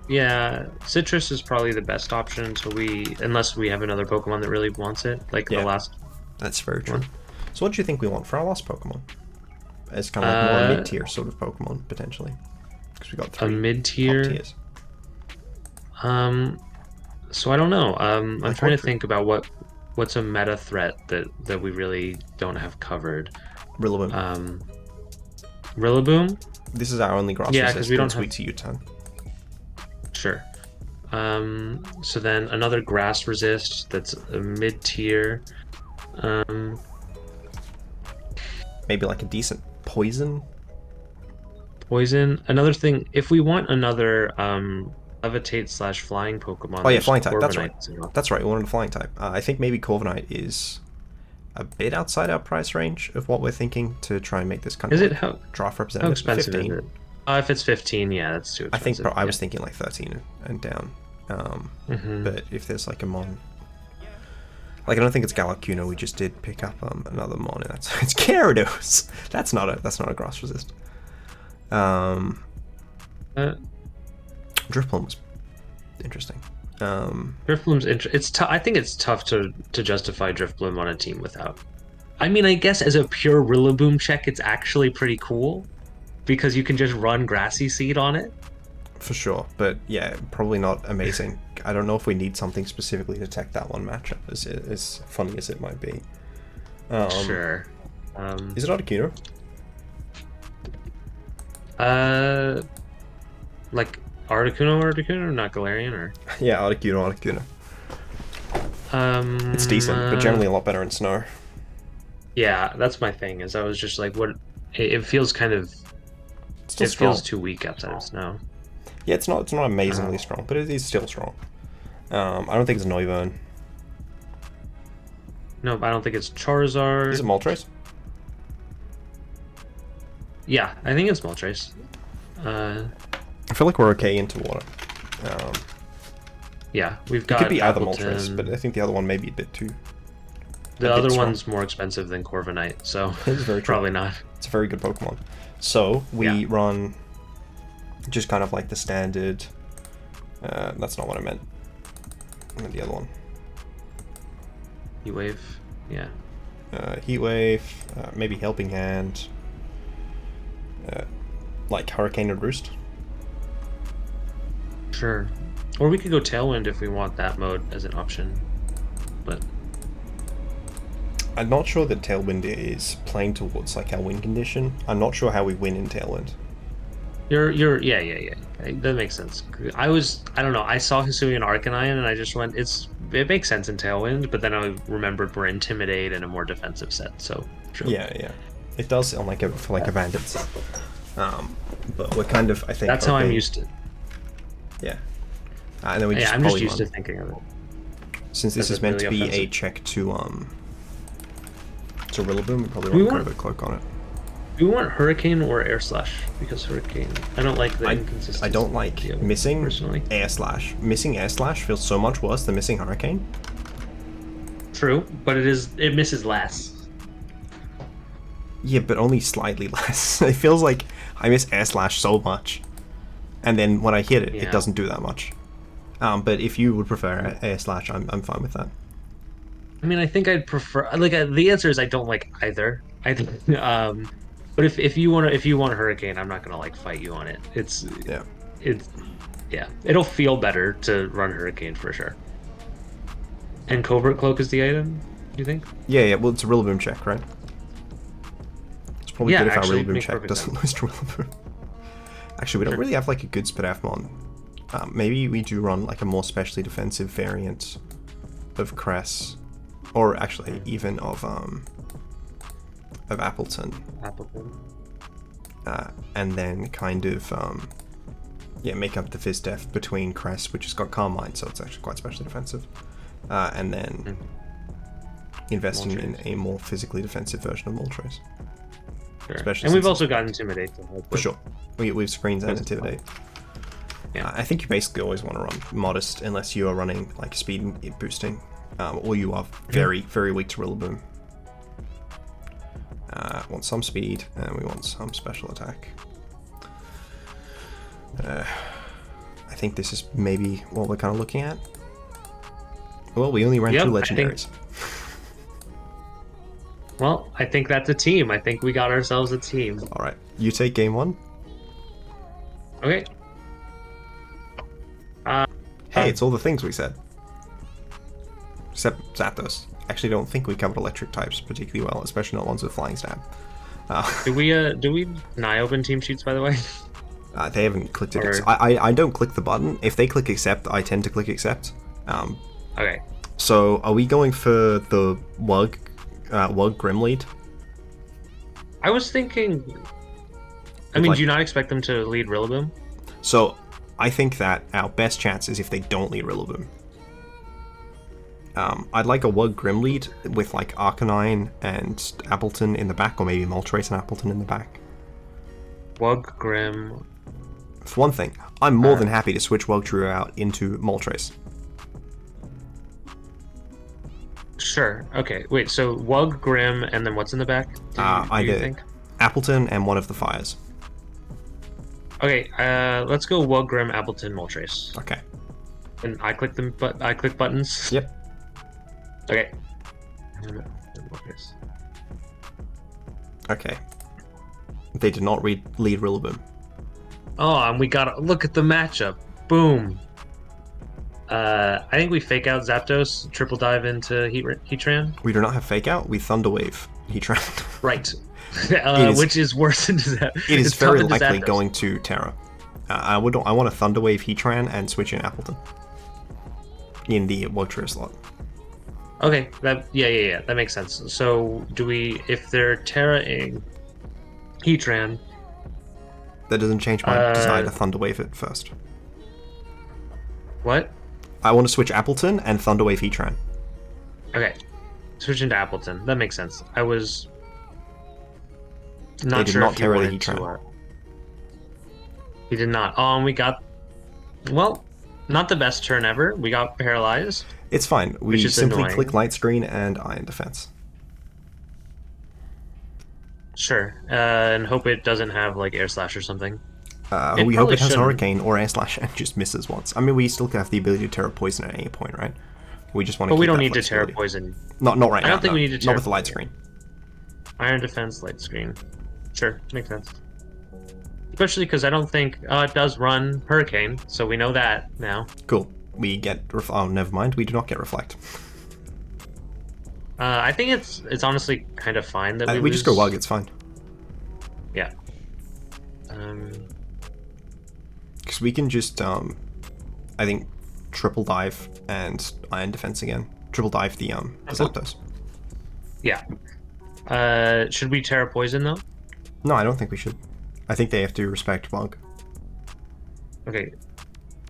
Speaker 3: Yeah, Citrus is probably the best option until unless we have another Pokemon that really wants it, like the last.
Speaker 1: That's very true. So what do you think we want for our last Pokemon? It's kind of like more a mid-tier sort of Pokemon, potentially. Because we got 3
Speaker 3: a mid-tier
Speaker 1: tiers.
Speaker 3: So I don't know. I'm trying to think about what's a meta threat that we really don't have covered.
Speaker 1: Rillaboom.
Speaker 3: Rillaboom?
Speaker 1: This is our only grass resist. We don't sweet to U-turn.
Speaker 3: Sure. So then another grass resist that's a mid-tier.
Speaker 1: Maybe like a decent poison.
Speaker 3: Another thing, if we want another levitate / flying Pokemon.
Speaker 1: Oh yeah, flying type.
Speaker 3: Corviknight.
Speaker 1: That's right. We wanted a flying type. I think maybe Corviknight is a bit outside our price range of what we're thinking to try and make this kind of draft representative.
Speaker 3: How expensive
Speaker 1: 15.
Speaker 3: is it? If it's 15, yeah, that's too expensive.
Speaker 1: I was thinking like 13 and down. But if there's like a mon, like I don't think it's Galacuna. We just did pick up another mon, and it's Gyarados. That's not a grass resist. Drifloon was interesting.
Speaker 3: Drifloom's I think it's tough to justify Drifloom on a team without. I mean, I guess as a pure Rillaboom check, it's actually pretty cool because you can just run Grassy Seed on it.
Speaker 1: For sure, but yeah, probably not amazing. I don't know if we need something specifically to tech that one matchup, as funny as it might be.
Speaker 3: Sure.
Speaker 1: Is it Articuno?
Speaker 3: Like Articuno, not Galarian, or?
Speaker 1: Yeah, Articuno. It's decent, but generally a lot better in snow.
Speaker 3: Yeah, that's my thing. Is I was just like, what? It feels kind of.
Speaker 1: Still
Speaker 3: it
Speaker 1: strong.
Speaker 3: Feels too weak outside of snow.
Speaker 1: Yeah, it's not amazingly strong, but it is still strong. I don't think it's Noivern.
Speaker 3: No, I don't think it's Charizard.
Speaker 1: Is it Moltres?
Speaker 3: Yeah, I think it's Moltres.
Speaker 1: I feel like we're okay into water.
Speaker 3: Yeah, we've got.
Speaker 1: It could be either
Speaker 3: Appletun.
Speaker 1: Moltres, but I think the other one may be a bit too.
Speaker 3: The other one's more expensive than Corviknight, so
Speaker 1: it's very true.
Speaker 3: Probably not.
Speaker 1: It's a very good Pokemon. So we run just kind of like the standard. That's not what I meant. I meant the other one.
Speaker 3: Heat Wave, yeah.
Speaker 1: Heat Wave, maybe Helping Hand. Like Hurricane and Roost.
Speaker 3: Sure. Or we could go Tailwind if we want that mode as an option. But
Speaker 1: I'm not sure that Tailwind is playing towards like our win condition. I'm not sure how we win in Tailwind.
Speaker 3: Yeah. That makes sense. I don't know. I saw Hisui-Arcanine and I just went, it makes sense in Tailwind, but then I remembered we're Intimidate and a more defensive set, so sure.
Speaker 1: Yeah. It does on like a bandit set. But we're kind of, I think,
Speaker 3: that's how I'm used to.
Speaker 1: Yeah. And then we just
Speaker 3: I'm just used to thinking of it.
Speaker 1: Since this is meant to be a check to Rillaboom, we probably want to Cloak on it.
Speaker 3: Do we want Hurricane or Air Slash? Because Hurricane, I don't like the inconsistency.
Speaker 1: I don't like missing
Speaker 3: personally.
Speaker 1: Air Slash. Missing Air Slash feels so much worse than missing Hurricane.
Speaker 3: True, but it misses less.
Speaker 1: Yeah, but only slightly less. It feels like I miss Air Slash so much, and then when I hit it, it doesn't do that much. But if you would prefer Air Slash, I'm fine with that.
Speaker 3: I mean, I think I'd prefer like the answer is I don't like either. I think, but if you want Hurricane, I'm not gonna like fight you on it. It's yeah, it'll feel better to run Hurricane for sure. And Covert Cloak is the item, you think?
Speaker 1: Yeah. Well, it's a Rillaboom check, right? It's probably good if our
Speaker 3: actually,
Speaker 1: Rillaboom check doesn't lose to Rillaboom. Actually, we don't really have like a good Spadafmon. Maybe we do run like a more specially defensive variant of Cress, or actually even of Appletun. And then kind of make up the Fizz Def between Cress, which has got Carmine, so it's actually quite specially defensive. And then investing in a more physically defensive version of Moltres.
Speaker 3: Sure. Especially and we've also got Intimidate to help.
Speaker 1: For sure. We've Screens and Intimidate.
Speaker 3: Yeah.
Speaker 1: I think you basically always want to run Modest unless you are running like speed boosting, or you are very, very weak to Rillaboom. Want some speed, and we want some special attack. I think this is maybe what we're kind of looking at. Well, we only ran 2 legendaries.
Speaker 3: Well, I think that's a team. I think we got ourselves a team.
Speaker 1: All right, you take game 1.
Speaker 3: Okay.
Speaker 1: Hey, it's all the things we said. Except Zapdos. Actually, don't think we covered electric types particularly well, especially not ones with flying stab.
Speaker 3: Do we open team sheets, by the way?
Speaker 1: They haven't clicked it. I don't click the button. If they click accept, I tend to click accept.
Speaker 3: Okay.
Speaker 1: So, are we going for the Wug Grim lead?
Speaker 3: I was thinking... I mean, do you not expect them to lead Rillaboom?
Speaker 1: So, I think that our best chance is if they don't lead Rillaboom. I'd like a Wug Grim lead with like Arcanine and Appletun in the back, or maybe Moltres and Appletun in the back.
Speaker 3: Wug Grim.
Speaker 1: For one thing, I'm more than happy to switch Wugtrio out into Moltres.
Speaker 3: Sure. Okay. Wait. So Wug Grim, and then what's in the back?
Speaker 1: I did Appletun and one of the fires.
Speaker 3: Okay. Let's go Wug Grim, Appletun, Moltres.
Speaker 1: Okay.
Speaker 3: And I click them, but I click buttons.
Speaker 1: Yep.
Speaker 3: Okay.
Speaker 1: Okay. They did not lead Rillaboom.
Speaker 3: Oh, and we gotta look at the matchup. Boom. I think we fake out Zapdos, triple dive into Heatran.
Speaker 1: We do not have fake out. We Thunder Wave Heatran.
Speaker 3: Right. Which is worse than that.
Speaker 1: It is very likely going to Terra. I want to Thunder Wave Heatran and switch in Appletun in the Wugtrio slot.
Speaker 3: Okay, that makes sense. So, if they're Terra-ing Heatran...
Speaker 1: That doesn't change my desire to Thunder Wave it first.
Speaker 3: What?
Speaker 1: I want to switch Appletun and Thunder Wave Heatran.
Speaker 3: Okay, switch into Appletun. That makes sense. I was not sure if he wanted to... He did not. We got... Well, not the best turn ever. We got paralyzed.
Speaker 1: It's fine. We simply click Light Screen and Iron Defense.
Speaker 3: Sure. And hope it doesn't have like Air Slash or something.
Speaker 1: We hope it has Hurricane or Air Slash and just misses once. I mean, we still have the ability to Terra Poison at any point, right? We just want to.
Speaker 3: But we don't need to Terra Poison.
Speaker 1: Not right now.
Speaker 3: I don't think we need to.
Speaker 1: Not with the Light Screen.
Speaker 3: Iron Defense, Light Screen. Sure, makes sense. Especially because I don't think it does run Hurricane, so we know that now.
Speaker 1: Cool. We get oh, never mind. We do not get Reflect.
Speaker 3: I think it's honestly kind of fine that
Speaker 1: we just go Wug. It's fine.
Speaker 3: Yeah.
Speaker 1: Because we can just I think triple dive and Iron Defense again. Triple dive the Zapdos.
Speaker 3: Yeah. Should we Terra Poison though?
Speaker 1: No, I don't think we should. I think they have to respect Wug.
Speaker 3: Okay.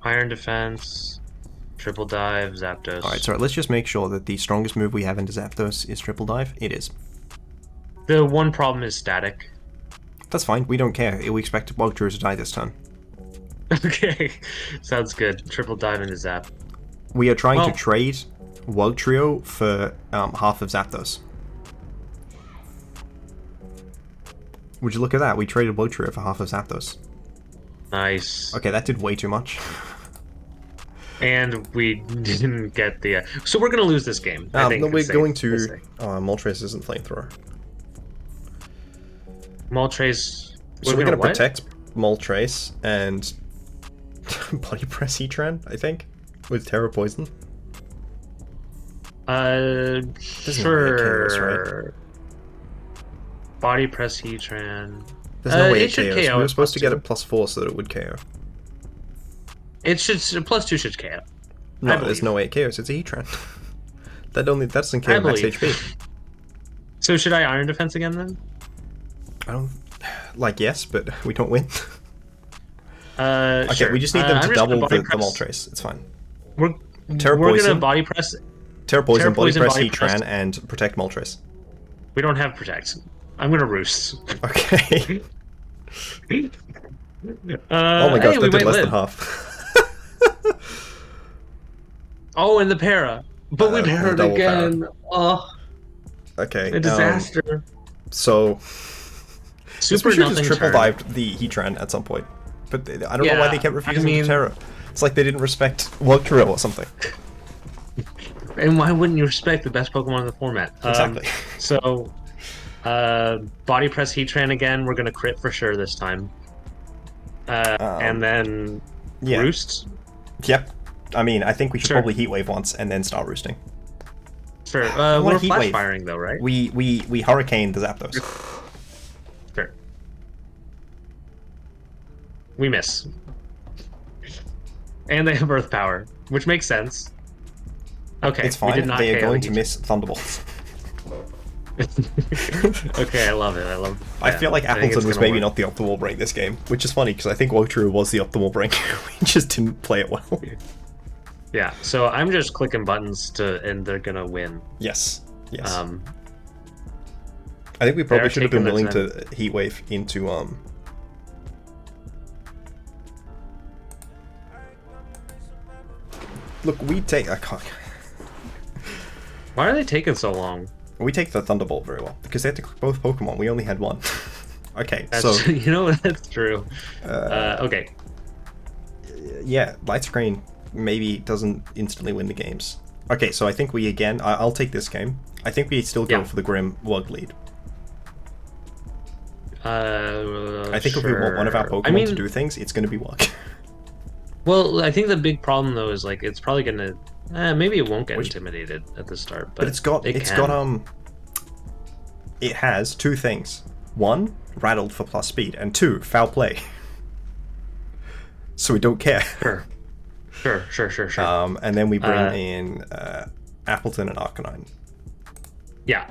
Speaker 3: Iron Defense. Triple dive, Zapdos.
Speaker 1: Alright, so let's just make sure that the strongest move we have into Zapdos is triple dive. It is.
Speaker 3: The one problem is static.
Speaker 1: That's fine, we don't care. We expect Wugtrio to die this turn.
Speaker 3: Okay, sounds good. Triple dive into Zap.
Speaker 1: We are trying to trade Wugtrio for half of Zapdos. Would you look at that? We traded Wugtrio for half of Zapdos.
Speaker 3: Nice.
Speaker 1: Okay, that did way too much.
Speaker 3: And we didn't get the... So we're going to lose this game. I think
Speaker 1: no, we're going to...
Speaker 3: say.
Speaker 1: Moltres isn't Flamethrower.
Speaker 3: Moltres...
Speaker 1: So we're going to protect Moltres and Body Press Heatran, I think, with Terra Poison.
Speaker 3: Sure.
Speaker 1: KOs, right?
Speaker 3: Body Press Heatran.
Speaker 1: There's no way
Speaker 3: it should
Speaker 1: KOs.
Speaker 3: KO.
Speaker 1: We were supposed to get a +4 so that it would KO.
Speaker 3: It should +2 should KO.
Speaker 1: No, there's no way it KOs. It's a Heatran. that doesn't KO max HP.
Speaker 3: So should I Iron Defense again then?
Speaker 1: I don't... Like, yes, but we don't win. Okay,
Speaker 3: sure.
Speaker 1: we just need them to double the Moltres. It's fine.
Speaker 3: We're
Speaker 1: Poison,
Speaker 3: gonna Body Press...
Speaker 1: Terra Poison, Body Press,
Speaker 3: Body
Speaker 1: Heatran,
Speaker 3: Press.
Speaker 1: and Protect Moltres.
Speaker 3: We don't have Protect. I'm gonna Roost.
Speaker 1: Okay. Oh my gosh, that did less than half.
Speaker 3: Oh, and the Para. But we parried again. Oh,
Speaker 1: okay.
Speaker 3: a disaster.
Speaker 1: So...
Speaker 3: Super
Speaker 1: we should have
Speaker 3: nothing
Speaker 1: triple
Speaker 3: turn.
Speaker 1: dived the Heatran at some point. But I don't know why they kept refusing to Terra. It's like they didn't respect Wugtrio or something.
Speaker 3: And why wouldn't you respect the best Pokemon in the format?
Speaker 1: Exactly.
Speaker 3: So, Body Press Heatran again. We're gonna crit for sure this time. And then Roost.
Speaker 1: Yep. I mean, I think we should probably Heat Wave once and then start roosting.
Speaker 3: Sure. We're flash firing though, right?
Speaker 1: We Hurricane the Zapdos.
Speaker 3: Sure. We miss. And they have Earth Power, which makes sense. Okay,
Speaker 1: it's fine. They are going to miss Thunderbolts.
Speaker 3: Okay, I love it.
Speaker 1: I feel like Appletun was maybe not the optimal break this game, which is funny because I think Wugtrio was the optimal break. We just didn't play it well.
Speaker 3: Yeah, so I'm just clicking buttons and they're gonna win.
Speaker 1: Yes. Yes. I think we probably should have been willing to Heat Wave into Look, we take. I can't.
Speaker 3: Why are they taking so long?
Speaker 1: We take the Thunderbolt very well because they had to click both Pokemon. We only had one. Okay,
Speaker 3: so you know that's true. Okay.
Speaker 1: Yeah, Light Screen maybe doesn't instantly win the games. Okay, so I think we again. I'll take this game. I think we still go for the Grim Wug lead. I think if we want one of our Pokemon to do things, it's going to be Wug.
Speaker 3: Well, I think the big problem though is like it's probably gonna maybe it won't get intimidated at the start, but
Speaker 1: it has two things: one, rattled for plus speed, and two, foul play. So we don't care.
Speaker 3: Sure.
Speaker 1: And then we bring in Appletun and Arcanine.
Speaker 3: Yeah.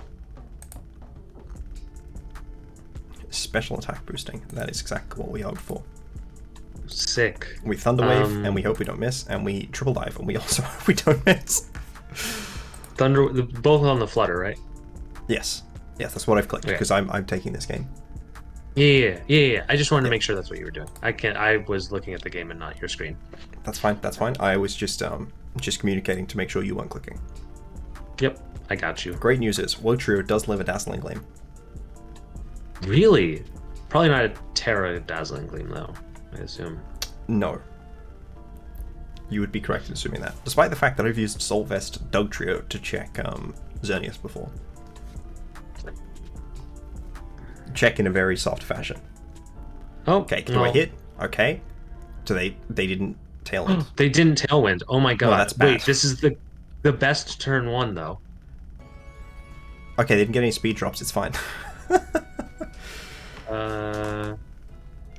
Speaker 1: Special attack boosting. That is exactly what we hoped for.
Speaker 3: Sick.
Speaker 1: We Thunder Wave, and we hope we don't miss, and we Triple Dive, and we also hope we don't miss.
Speaker 3: Both on the Flutter, right?
Speaker 1: Yes. Yes, that's what I've clicked, because I'm taking this game.
Speaker 3: Yeah. I just wanted to make sure that's what you were doing. I was looking at the game and not your screen.
Speaker 1: That's fine. I was just communicating to make sure you weren't clicking.
Speaker 3: Yep, I got you.
Speaker 1: Great news is, Wugtrio does live a Dazzling Gleam.
Speaker 3: Really? Probably not a Terra Dazzling Gleam, though, I assume.
Speaker 1: No. You would be correct in assuming that. Despite the fact that I've used Soul Vest Dugtrio to check Xerneas before. Check in a very soft fashion.
Speaker 3: Oh,
Speaker 1: okay, do I hit? Okay. So they didn't Tailwind.
Speaker 3: They didn't Tailwind. Oh my god.
Speaker 1: No, that's bad.
Speaker 3: Wait, this is the best turn one, though.
Speaker 1: Okay, they didn't get any speed drops, it's fine.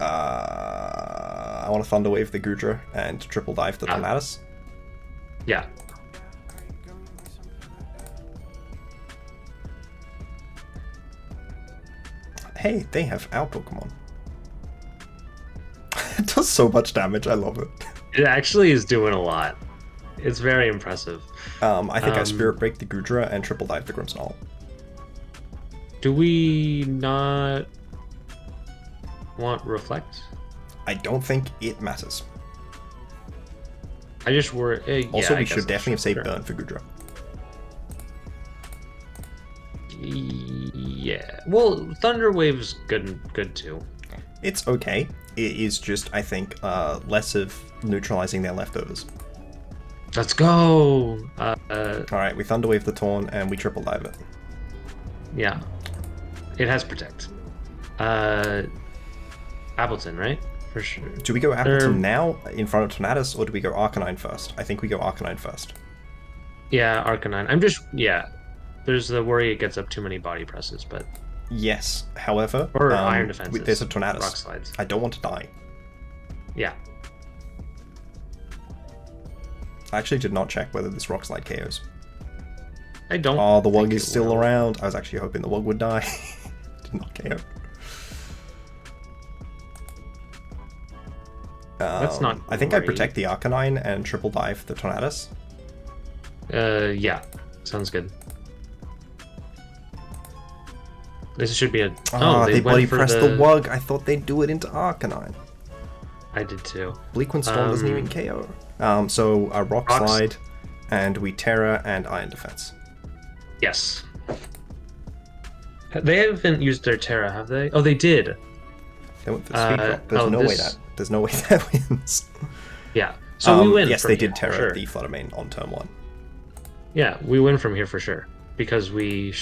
Speaker 1: I want to Thunder Wave the Goodra and Triple Dive the Thanatos.
Speaker 3: Yeah.
Speaker 1: Hey, they have our Pokemon. It does so much damage, I love it.
Speaker 3: It actually is doing a lot. It's very impressive.
Speaker 1: I think I Spirit Break the Goodra and Triple Dive the Grimmsnarl.
Speaker 3: Do we not want Reflect?
Speaker 1: I don't think it matters.
Speaker 3: I just worry.
Speaker 1: Also, we should definitely have saved Burn for Goodra.
Speaker 3: Yeah. Well, Thunder Wave's good too.
Speaker 1: It's okay. It is just, I think, less of neutralizing their leftovers.
Speaker 3: Let's go!
Speaker 1: Alright, we Thunder Wave the Torn, and we triple dive it.
Speaker 3: Yeah. It has Protect. Appletun, right? For sure.
Speaker 1: Do we go Appletun now, in front of Tornadus, or do we go Arcanine first? I think we go Arcanine first.
Speaker 3: Yeah, Arcanine. There's the worry it gets up too many body presses, but...
Speaker 1: Yes, however...
Speaker 3: Or Iron Defenses.
Speaker 1: There's a Tornadus.
Speaker 3: Rock Slides.
Speaker 1: I don't want to die.
Speaker 3: Yeah.
Speaker 1: I actually did not check whether this Rock Slide KOs.
Speaker 3: I don't.
Speaker 1: Oh, the Wug is still around. I was actually hoping the Wug would die. Did not KO.
Speaker 3: That's not.
Speaker 1: I think I protect the Arcanine and triple dive the Tornadus.
Speaker 3: Yeah, sounds good. This should be a.
Speaker 1: Oh, they body pressed
Speaker 3: the
Speaker 1: Wug. I thought they'd do it into Arcanine.
Speaker 3: I did too.
Speaker 1: Bleakwind Storm doesn't even KO. So a Rock Slide, and we Terra and Iron Defense.
Speaker 3: Yes. They haven't used their Terra, have they? Oh, they did.
Speaker 1: They went for the speed drop. There's no way that wins.
Speaker 3: Yeah. So we win.
Speaker 1: Yes, they did Terra
Speaker 3: sure.
Speaker 1: the Fluttermane on turn 1.
Speaker 3: Yeah, we win from here for sure. Because we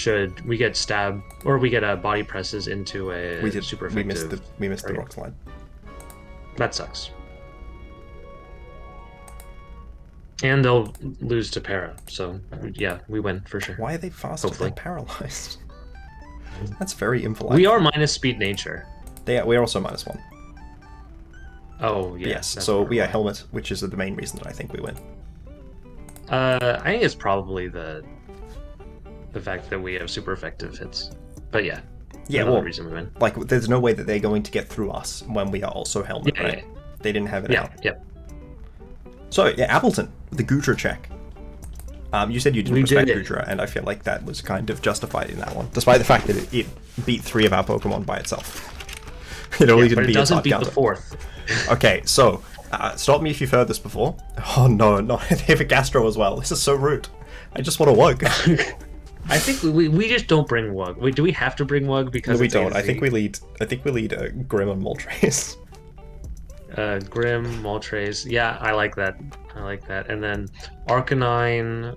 Speaker 3: get stab, or we get a body presses into a super effective.
Speaker 1: We missed the Rock Slide.
Speaker 3: That sucks. And they'll lose to Para, so yeah, we win for sure.
Speaker 1: Why are they faster
Speaker 3: Hopefully.
Speaker 1: than paralyzed? That's very impolite.
Speaker 3: We are minus speed nature.
Speaker 1: We're also -1.
Speaker 3: Oh yeah.
Speaker 1: Yes, so we are Helmet, which is the main reason that I think we win.
Speaker 3: I think it's probably the fact that we have super effective hits. But yeah.
Speaker 1: Yeah,
Speaker 3: another reason we win.
Speaker 1: Like, there's no way that they're going to get through us when we are also Helmet,
Speaker 3: Yeah,
Speaker 1: right?
Speaker 3: yeah.
Speaker 1: They didn't have it out.
Speaker 3: Yep.
Speaker 1: So, yeah, Appletun, the Wugtrio check. You said you didn't respect Wugtrio, and I feel like that was kind of justified in that one, despite the fact that it beat 3 of our Pokemon by itself. It only didn't beat its hard counter.
Speaker 3: The 4th.
Speaker 1: Okay, so, stop me if you've heard this before. Oh, no, they have a Gastro as well. This is so rude. I just want a Wug.
Speaker 3: I think we just don't bring Wug. Wait, do we have to bring Wug because
Speaker 1: no, we don't. I think we lead Grimm and Moltres.
Speaker 3: Grimm, Moltres. Yeah, I like that. And then Arcanine.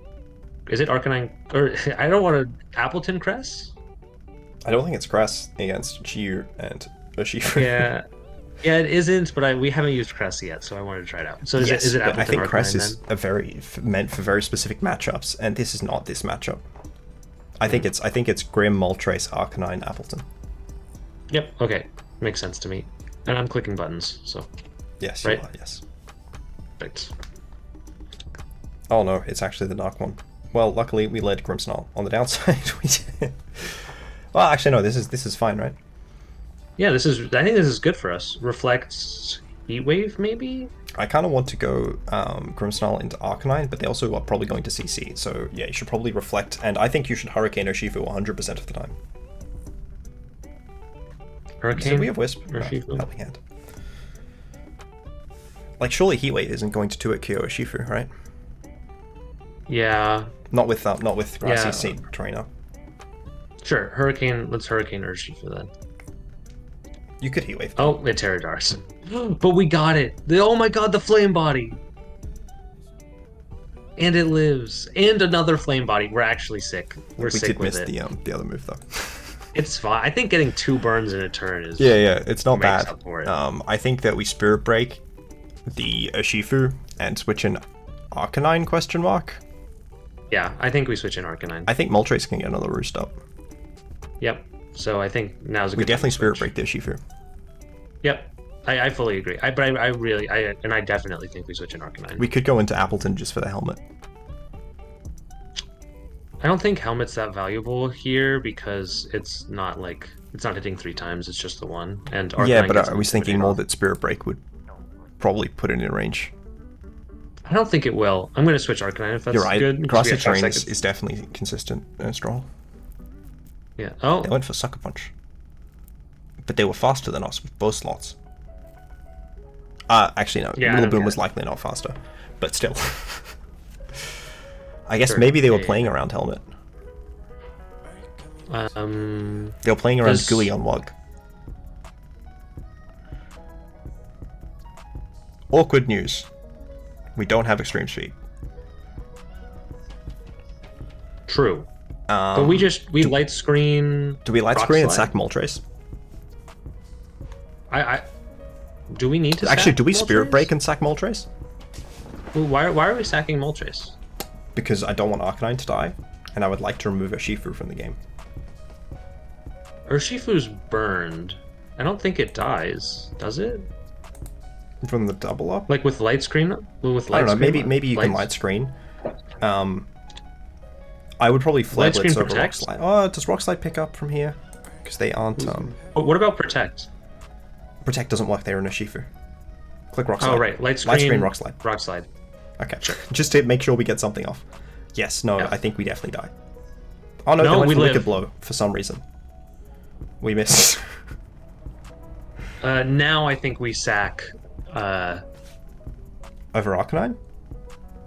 Speaker 3: Is it Arcanine? Or I don't want to Appletun Cress.
Speaker 1: I don't think it's Cress against Chiyu and Urshifu.
Speaker 3: Yeah, it isn't. But we haven't used Cress yet, so I wanted to try it out. So is it Appletun?
Speaker 1: I think
Speaker 3: Arcanine,
Speaker 1: Cress is meant for very specific matchups, and this is not this matchup. I think it's Grimm, Moltres, Arcanine, Appletun.
Speaker 3: Yep. Okay, makes sense to me. And I'm clicking buttons, so.
Speaker 1: Yes.
Speaker 3: Right?
Speaker 1: You are, yes.
Speaker 3: Perfect.
Speaker 1: Oh no, it's actually the dark one. Well, luckily we led Grimmsnarl. On the downside, we did. Well, actually no. This is fine, right?
Speaker 3: Yeah, I think this is good for us. Reflects Heat Wave, maybe.
Speaker 1: I kind of want to go Grimmsnarl into Arcanine, but they also are probably going to CC. So yeah, you should probably reflect, and I think you should Hurricane Urshifu 100% of the time.
Speaker 3: Hurricane.
Speaker 1: So we have Wisp.
Speaker 3: Urshifu.
Speaker 1: Helping Hand. Like, surely Heatwave isn't going to 2-hit KO Urshifu, right?
Speaker 3: Yeah.
Speaker 1: Not with Grassy Seed Trainer.
Speaker 3: Sure, Hurricane. Let's Hurricane Urshifu then.
Speaker 1: You could Heatwave.
Speaker 3: Oh, it Terradars. But we got it. Oh my god, the Flame Body. And it lives. And another Flame Body. We're actually sick. We're sick with it.
Speaker 1: We did miss the other move though.
Speaker 3: It's fine. I think getting 2 burns in a turn is
Speaker 1: it's not bad.
Speaker 3: Up for it.
Speaker 1: I think that we Spirit Break the Urshifu and switch in Arcanine ?
Speaker 3: Yeah, I think we switch in Arcanine.
Speaker 1: I think Moltres can get another Roost up.
Speaker 3: Yep. So I think now's a good
Speaker 1: We definitely
Speaker 3: time
Speaker 1: Spirit Break the Urshifu.
Speaker 3: Yep. I fully agree. I definitely think we switch in Arcanine.
Speaker 1: We could go into Appletun just for the helmet.
Speaker 3: I don't think Helmet's that valuable here because it's not hitting 3 times, it's just the one. And Arcanine
Speaker 1: yeah, but I was thinking more that Spirit Break would probably put it in range.
Speaker 3: I don't think it will. I'm going to switch Arcanine if that's
Speaker 1: You're right.
Speaker 3: good.
Speaker 1: Grassy Terrain is definitely consistent and strong.
Speaker 3: Yeah. Oh.
Speaker 1: They went for Sucker Punch. But they were faster than us with both slots. Actually, no.
Speaker 3: Yeah,
Speaker 1: Rillaboom was likely not faster. But still. I guess maybe they were playing around Helmet. You're playing around
Speaker 3: Does-
Speaker 1: Gooey on Wug. Awkward news. We don't have extreme speed.
Speaker 3: True. But we light screen.
Speaker 1: Do we light
Speaker 3: Rock
Speaker 1: screen and
Speaker 3: Slide?
Speaker 1: sack Moltres?
Speaker 3: Do we need to
Speaker 1: Actually,
Speaker 3: sack
Speaker 1: do we Spirit
Speaker 3: Moltres?
Speaker 1: Break and sack Moltres?
Speaker 3: Well, why are we sacking Moltres?
Speaker 1: Because I don't want Arcanine to die, and I would like to remove Urshifu from the game.
Speaker 3: Urshifu's burned. I don't think it dies, does it?
Speaker 1: From the double up?
Speaker 3: Like with light screen? With light
Speaker 1: I don't know,
Speaker 3: screen?
Speaker 1: maybe you can light screen. I would probably
Speaker 3: Light screen
Speaker 1: Flareblitz over Rock
Speaker 3: protects?
Speaker 1: Slide. Oh, does Rock Slide pick up from here? Because they aren't...
Speaker 3: But what about protect?
Speaker 1: Protect doesn't work there in Urshifu. Click Rock Slide.
Speaker 3: Oh right, light screen,
Speaker 1: Rock Slide.
Speaker 3: Rock Slide.
Speaker 1: Okay, just to make sure we get something off. Yes, no,
Speaker 3: Yeah.
Speaker 1: I think we definitely die. Oh no,
Speaker 3: No,
Speaker 1: they went
Speaker 3: we
Speaker 1: for Wicked
Speaker 3: live.
Speaker 1: Blow for some reason. We missed.
Speaker 3: Now I think we sack.
Speaker 1: Over Arcanine?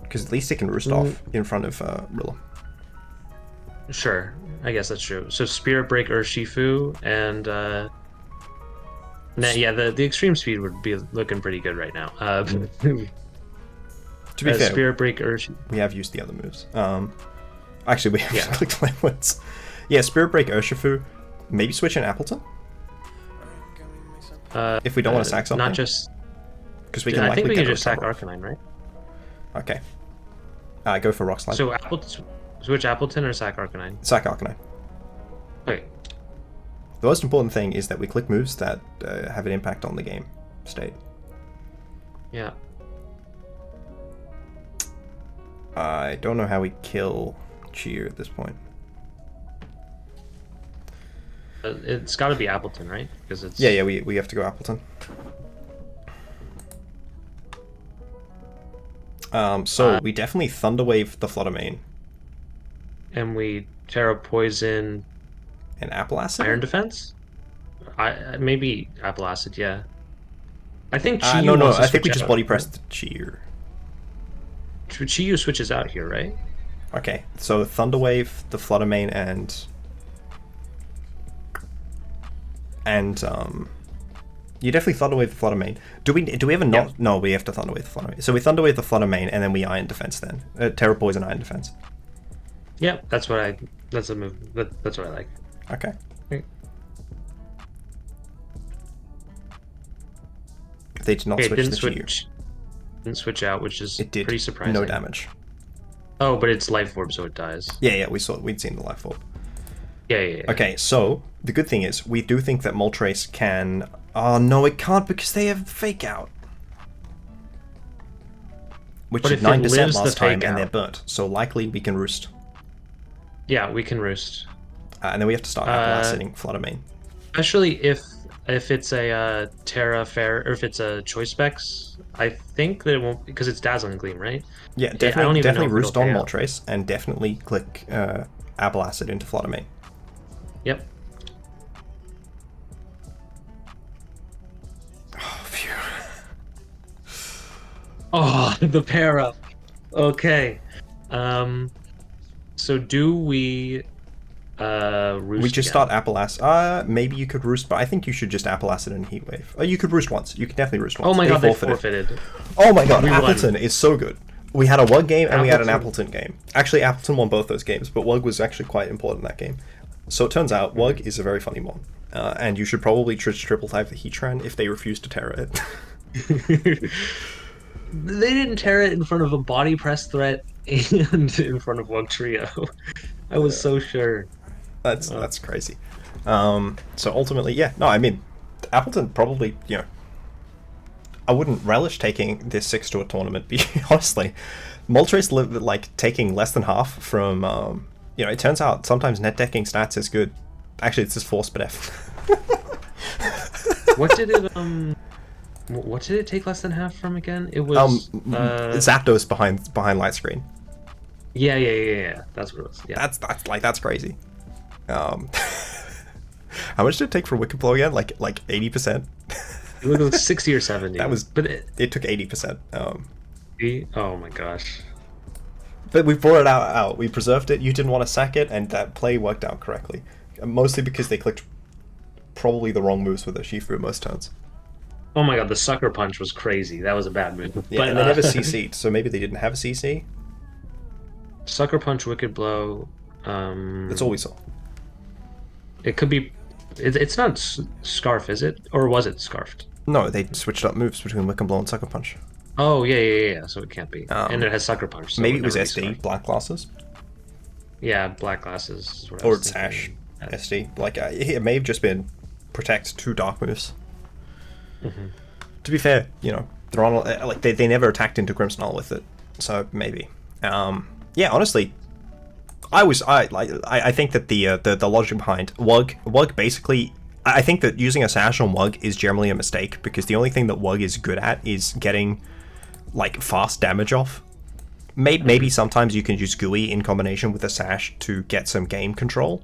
Speaker 1: Because at least it can roost off in front of Rilla.
Speaker 3: Sure, I guess that's true. So Spirit Break Urshifu and the extreme speed would be looking pretty good right now.
Speaker 1: To be fair,
Speaker 3: Spirit Break Urshifu.
Speaker 1: we have used the other moves. Actually, we have
Speaker 3: Yeah.
Speaker 1: clicked Flareblitz. Yeah, Spirit Break Urshifu. Maybe switch in Appletun? If we don't want to sack something?
Speaker 3: Not just.
Speaker 1: Because we can
Speaker 3: I
Speaker 1: likely
Speaker 3: think we
Speaker 1: get
Speaker 3: can
Speaker 1: a
Speaker 3: just sack
Speaker 1: recover.
Speaker 3: Arcanine, right?
Speaker 1: Okay. Go for Rock Slide.
Speaker 3: So switch Appleton or sack Arcanine?
Speaker 1: Sack Arcanine.
Speaker 3: Okay.
Speaker 1: The most important thing is that we click moves that have an impact on the game state.
Speaker 3: Yeah.
Speaker 1: I don't know how we kill Cheer at this point.
Speaker 3: It's got to be Appleton, right? Because it's.
Speaker 1: Yeah, we have to go Appletun. So we definitely Thunderwave the Fluttermane.
Speaker 3: And we Terra Poison
Speaker 1: And Apple Acid?
Speaker 3: Iron Defense? Maybe Apple Acid, yeah. I think Chi
Speaker 1: no,
Speaker 3: wants to
Speaker 1: I think we
Speaker 3: switch
Speaker 1: just
Speaker 3: out.
Speaker 1: body pressed Cheer.
Speaker 3: Chi switches out here, right?
Speaker 1: Okay, so Thunderwave, the Fluttermane, and you definitely Thunderwave the Fluttermane. Do we ever not?
Speaker 3: Yeah.
Speaker 1: No, we have to Thunderwave the Fluttermane. So we Thunderwave the Fluttermane, and then we Iron Defense then. Terra Poison Iron Defense.
Speaker 3: Yeah, that's a move. That's what I like.
Speaker 1: Okay.
Speaker 3: Okay.
Speaker 1: They did not
Speaker 3: Okay, it
Speaker 1: switch
Speaker 3: didn't
Speaker 1: the Cheer.
Speaker 3: didn't switch out, which is
Speaker 1: It did.
Speaker 3: pretty surprising.
Speaker 1: No damage.
Speaker 3: Oh, but it's Life Orb, so it dies.
Speaker 1: Yeah, we'd seen the Life Orb.
Speaker 3: Yeah.
Speaker 1: Okay, so the good thing is we do think that Moltres can. Oh no, it can't because they have Fake Out, which
Speaker 3: But
Speaker 1: did
Speaker 3: if it
Speaker 1: 9%
Speaker 3: lives the
Speaker 1: last time,
Speaker 3: Fake
Speaker 1: and they're
Speaker 3: Out-
Speaker 1: burnt. So likely we can roost,
Speaker 3: Yeah, we can roost.
Speaker 1: and then we have to start Apple Fluttermane.
Speaker 3: Especially if it's a Terra Fair or if it's a Choice Specs, I think that it won't because it's Dazzling Gleam, right?
Speaker 1: Yeah,
Speaker 3: I don't
Speaker 1: definitely,
Speaker 3: even know if
Speaker 1: roost
Speaker 3: it'll
Speaker 1: on
Speaker 3: pay out.
Speaker 1: Moltres, and definitely click Apple Acid into Fluttermane.
Speaker 3: Yep.
Speaker 1: Oh, phew.
Speaker 3: Oh, the para. Okay. So do we roost
Speaker 1: We just
Speaker 3: again?
Speaker 1: start Apple Acid. Maybe you could roost, but I think you should just Apple Acid and Heat Wave. You could roost once. You could definitely roost once.
Speaker 3: Oh my god, they
Speaker 1: forfeited.
Speaker 3: forfeited.
Speaker 1: Oh my god,
Speaker 3: We won.
Speaker 1: Appleton is so good. We had a Wug game and we had an
Speaker 3: Appleton.
Speaker 1: Appleton game. Actually, Appleton won both those games, but Wug was actually quite important in that game. So it turns out Wug is a very funny mon. And you should probably triple type the Heatran if they refuse to Terra it.
Speaker 3: They didn't tear it in front of a body press threat and in front of Wugtrio. I was so sure.
Speaker 1: That's crazy. So ultimately, yeah. No, I mean, Appleton probably, I wouldn't relish taking this 6 to a tournament, honestly. Moltres taking less than half from, it turns out sometimes net decking stats is good. Actually, it's just force F.
Speaker 3: What did it take less than half from again? It was
Speaker 1: Zapdos behind light screen.
Speaker 3: Yeah. That's what it was. Yeah.
Speaker 1: That's crazy. How much did it take for Wicked Blow again? Like 80%?
Speaker 3: It was like 60 or 70. But
Speaker 1: it took 80%.
Speaker 3: Oh my gosh.
Speaker 1: But we brought it out. We preserved it. You didn't want to sack it, and that play worked out correctly. Mostly because they clicked probably the wrong moves with Urshifu most turns.
Speaker 3: Oh my god, the Sucker Punch was crazy. That was a bad move.
Speaker 1: Yeah,
Speaker 3: But
Speaker 1: and they never CC'd, so maybe they didn't have a CC.
Speaker 3: Sucker Punch, Wicked Blow.
Speaker 1: That's all we saw.
Speaker 3: It could be. It's not Scarf, is it? Or was it Scarfed?
Speaker 1: No, they switched up moves between Wicked Blow and Sucker Punch.
Speaker 3: Oh, yeah. So it can't be. And it has Sucker Punch. So
Speaker 1: Maybe it was
Speaker 3: never be
Speaker 1: SD,
Speaker 3: Scarfed.
Speaker 1: Black Glasses.
Speaker 3: Yeah, Black Glasses. Is what I
Speaker 1: Or
Speaker 3: was
Speaker 1: it's
Speaker 3: thinking.
Speaker 1: Ash, SD. Like, it may have just been Protect 2 Dark moves.
Speaker 3: Mm-hmm.
Speaker 1: To be fair, you know, they're on, like, they never attacked into Grimmsnarl with it, so maybe. Yeah, honestly, I think that the logic behind Wug basically, I think that using a Sash on Wug is generally a mistake, because the only thing that Wug is good at is getting, like, fast damage off. Maybe sometimes you can use Gooey in combination with a Sash to get some game control,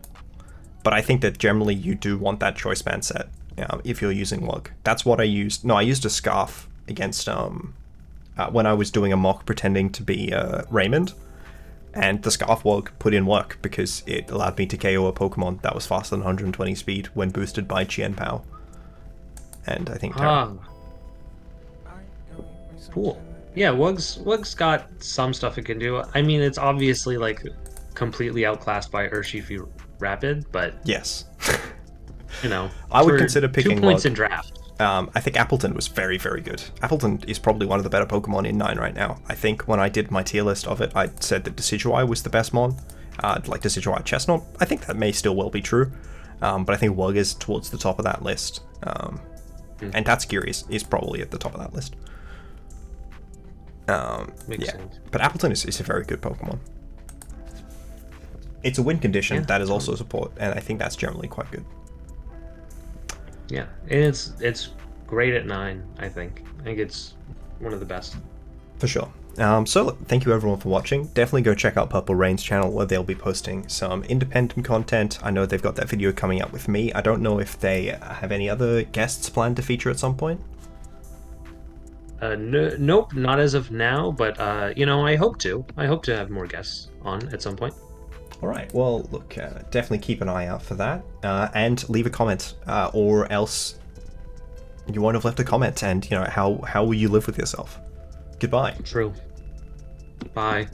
Speaker 1: but I think that generally you do want that choice band set if you're using Wug. That's what I used. No, I used a Scarf against when I was doing a mock pretending to be Raymond, and the Scarf Wug put in work because it allowed me to KO a Pokemon that was faster than 120 speed when boosted by Chien Pao. And I think
Speaker 3: Cool. Yeah, Wug's got some stuff it can do. I mean, it's obviously like completely outclassed by Urshifu Rapid, but
Speaker 1: yes.
Speaker 3: you know,
Speaker 1: I would consider picking
Speaker 3: 2 points
Speaker 1: Wug.
Speaker 3: in draft.
Speaker 1: I think Appletun was very, very good. Appletun is probably one of the better Pokemon in 9 right now. I think when I did my tier list of it, I said that Decidueye was the best mon. Like Decidueye Chestnut. I think that may still well be true. But I think Wug is towards the top of that list. And Tatsugiri is probably at the top of that list.
Speaker 3: Makes sense.
Speaker 1: But Appletun is a very good Pokemon. It's a win condition that is also support, and I think that's generally quite good.
Speaker 3: Yeah, it's great at 9. I think it's one of the best
Speaker 1: for sure. So thank you everyone for watching. Definitely go check out PurpleReighn's channel, where they'll be posting some independent content. I know they've got that video coming up with me. I don't know if they have any other guests planned to feature at some point.
Speaker 3: Nope, not as of now, but you know, I hope to have more guests on at some point.
Speaker 1: All right, well, look, definitely keep an eye out for that, and leave a comment, or else you won't have left a comment, and, you know, how will you live with yourself? Goodbye.
Speaker 3: True. Bye.